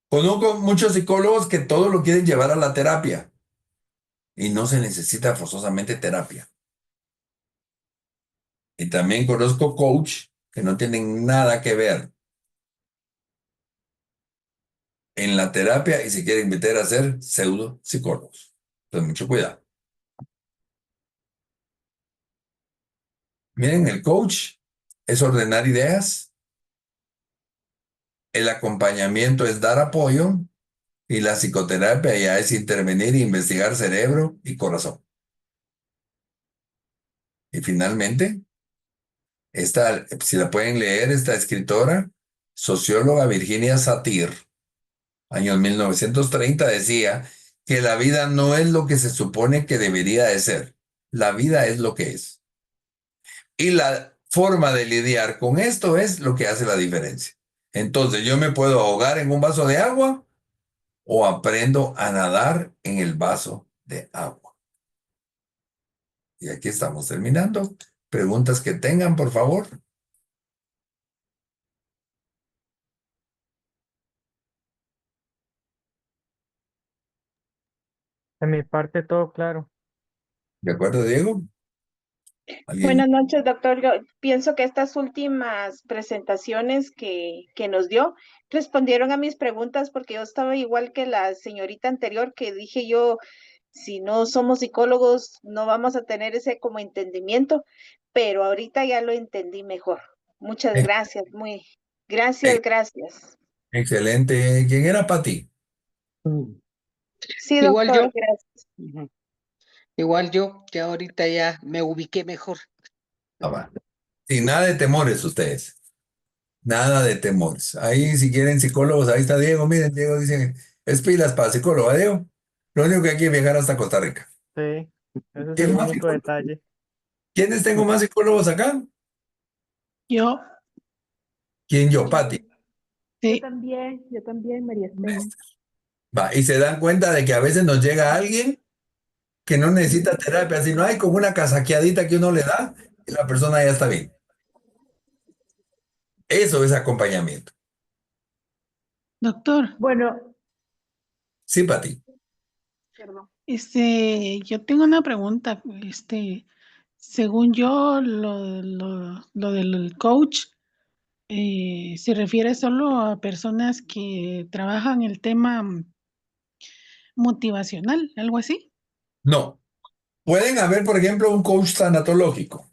Conozco muchos psicólogos que todo lo quieren llevar a la terapia y no se necesita forzosamente terapia. Y también conozco coach que no tienen nada que ver en la terapia y se quieren meter a ser pseudo psicólogos. Entonces, mucho cuidado. Miren, el coach es ordenar ideas, el acompañamiento es dar apoyo y la psicoterapia ya es intervenir e investigar cerebro y corazón. Y finalmente, si la pueden leer, esta escritora, socióloga Virginia Satir, años 1930, decía que la vida no es lo que se supone que debería de ser. La vida es lo que es. Y la forma de lidiar con esto es lo que hace la diferencia. Entonces, yo me puedo ahogar en un vaso de agua o aprendo a nadar en el vaso de agua. Y aquí estamos terminando. Preguntas que tengan, por favor. De mi parte todo claro. ¿De acuerdo, Diego? ¿Alguien? Buenas noches, doctor. Yo pienso que estas últimas presentaciones que nos dio respondieron a mis preguntas porque yo estaba igual que la señorita anterior que dije yo, si no somos psicólogos no vamos a tener ese como entendimiento, pero ahorita ya lo entendí mejor. Muchas Ex- gracias, ex- gracias. Excelente. ¿Quién era Pati? Mm. Sí, Igual doctor, yo, gracias. ujú, igual yo, que ahorita ya me ubiqué mejor. Ah, va. Sin nada de temores ustedes. Nada de temores. Ahí, si quieren psicólogos, ahí está Diego. Miren, Diego dice, es pilas para psicólogo, ¿eh, Diego? Lo único que hay que viajar hasta Costa Rica. Sí, ese es el ¿Quién más único psicólogo? detalle. ¿Quiénes tengo más psicólogos acá? Yo, ¿Quién yo, Pati? sí. Yo también, María Estela. Va, y se dan cuenta de que a veces nos llega alguien que no necesita terapia, sino hay como una casaqueadita que uno le da y la persona ya está bien. Eso es acompañamiento. Doctor, Bueno, Sí, Pati. perdón. yo tengo una pregunta. Según yo, lo del coach se refiere solo a personas que trabajan el tema motivacional, algo así. No. Pueden haber, por ejemplo, un coach tanatológico.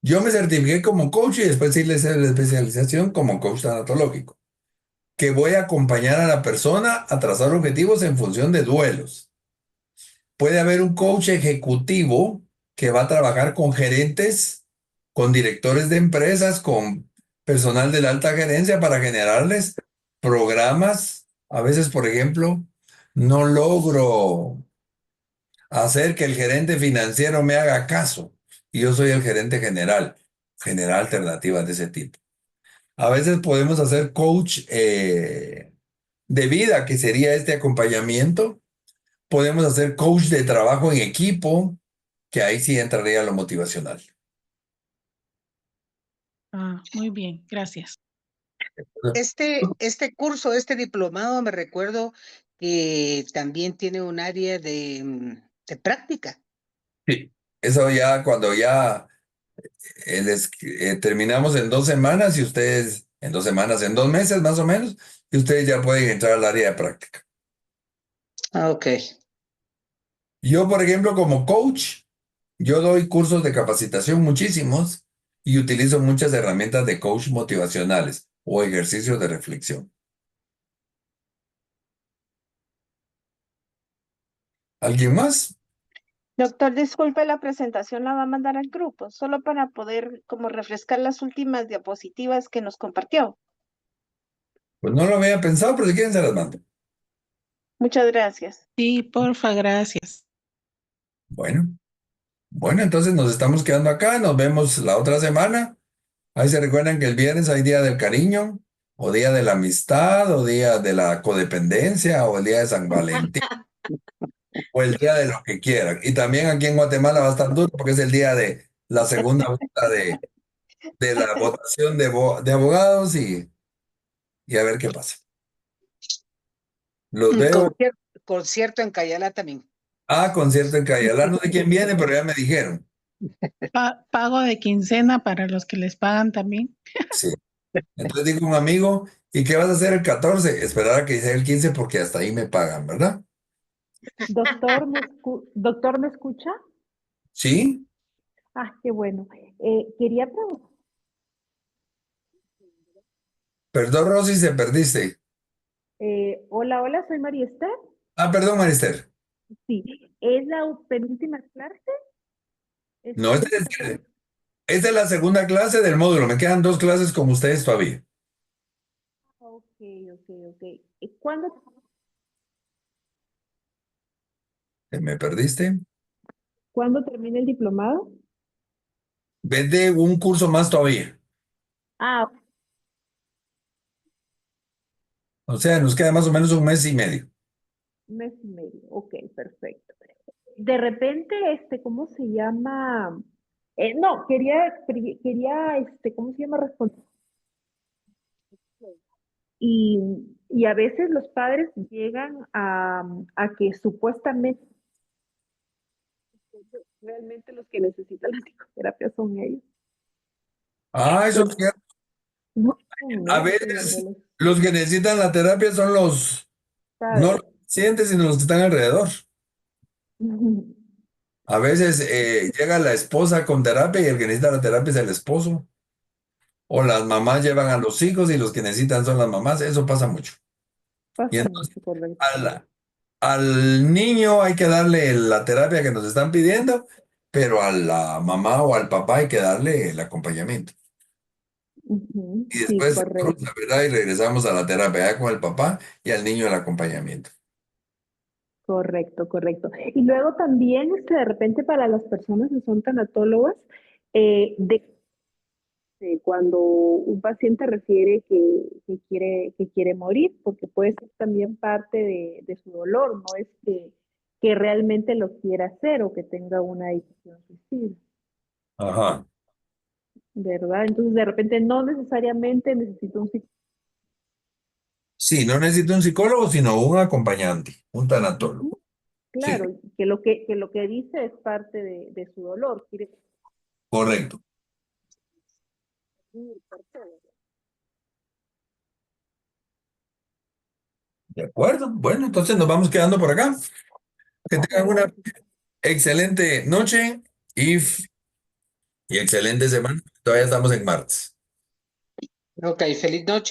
Yo me certifiqué como coach y después hice la especialización como coach tanatológico, que voy a acompañar a la persona a trazar objetivos en función de duelos. Puede haber un coach ejecutivo que va a trabajar con gerentes, con directores de empresas, con personal de la alta gerencia para generarles programas. A veces, por ejemplo, no logro hacer que el gerente financiero me haga caso y yo soy el gerente general, generar alternativas de ese tipo. A veces podemos hacer coach de vida, que sería este acompañamiento. Podemos hacer coach de trabajo en equipo, que ahí sí entraría lo motivacional. Ah, muy bien, gracias. Este curso, este diplomado, me recuerdo que también tiene un área de práctica. Sí. Eso ya cuando ya terminamos en 2 semanas y ustedes, en 2 semanas, en 2 meses más o menos, y ustedes ya pueden entrar al área de práctica. Ah, ok. Yo, por ejemplo, como coach, yo doy cursos de capacitación muchísimos y utilizo muchas herramientas de coach motivacionales o ejercicios de reflexión. ¿Alguien más? Doctor, disculpe, la presentación la va a mandar al grupo, solo para poder como refrescar las últimas diapositivas que nos compartió. Pues no lo había pensado, pero si quieren se las mando. Muchas gracias. Sí, porfa, gracias. Bueno, entonces nos estamos quedando acá. Nos vemos la otra semana. Ahí se recuerdan que el viernes hay Día del Cariño. o día de la amistad, o día de la codependencia, o el día de San Valentín, o el día de lo que quieran. Y también aquí en Guatemala va a estar duro porque es el día de la segunda vuelta de la votación de abogados y a ver qué pasa. Los veo. Concierto en Cayala también. Ah, concierto en Cayalá, no sé quién viene, pero ya me dijeron. Pago de quincena para los que les pagan también. Sí. Entonces digo un amigo, ¿y qué vas a hacer el 14? Esperar a que sea el 15 porque hasta ahí me pagan, ¿verdad? Doctor, ¿me escucha? Sí, Ah, qué bueno. Quería preguntar, perdón, Rosy, se perdiste. hola, soy María Esther. Ah, perdón, Marister. Sí, ¿es la penúltima clase? No, esta es la segunda clase del módulo. Me quedan 2 clases con ustedes todavía. Ok. ¿Cuándo? ¿Me perdiste? ¿Cuándo termina el diplomado? Vete un curso más todavía. Ah, O sea, nos queda más o menos un mes y medio. un mes y medio. Ok, perfecto. De repente, ¿cómo se llama? No, ¿cómo se llama? Responder. Y a veces los padres llegan a que supuestamente realmente los que necesitan la psicoterapia son ellos. Ah, eso es cierto. No, A no, veces los los que necesitan la terapia son no padres. los pacientes, sino los que están alrededor. A veces llega la esposa con terapia y el que necesita la terapia es el esposo. O las mamás llevan a los hijos y los que necesitan son las mamás. Eso pasa mucho. Y Pasa entonces mucho, correcto. al niño hay que darle la terapia que nos están pidiendo, pero a la mamá o al papá hay que darle el acompañamiento. Y Sí, después se correcto. cruza, ¿verdad? Y regresamos a la terapia ya con el papá y al niño el acompañamiento. Correcto. Y luego también, de repente para las personas que son tanatólogas, cuando un paciente refiere que quiere morir, porque puede ser también parte de su dolor, no es que realmente lo quiera hacer o que tenga una decisión suicida, Ajá. ¿verdad? Entonces, de repente no necesariamente necesita un psicólogo. Sí, no necesito un psicólogo, sino un acompañante, un tanatólogo. Sí, Claro, que lo que dice es parte de su dolor, quiere correcto. decir, persona. De acuerdo. Bueno, entonces nos vamos quedando por acá. Que tengan una excelente noche y excelente semana. Todavía estamos en martes. Ok, feliz noche.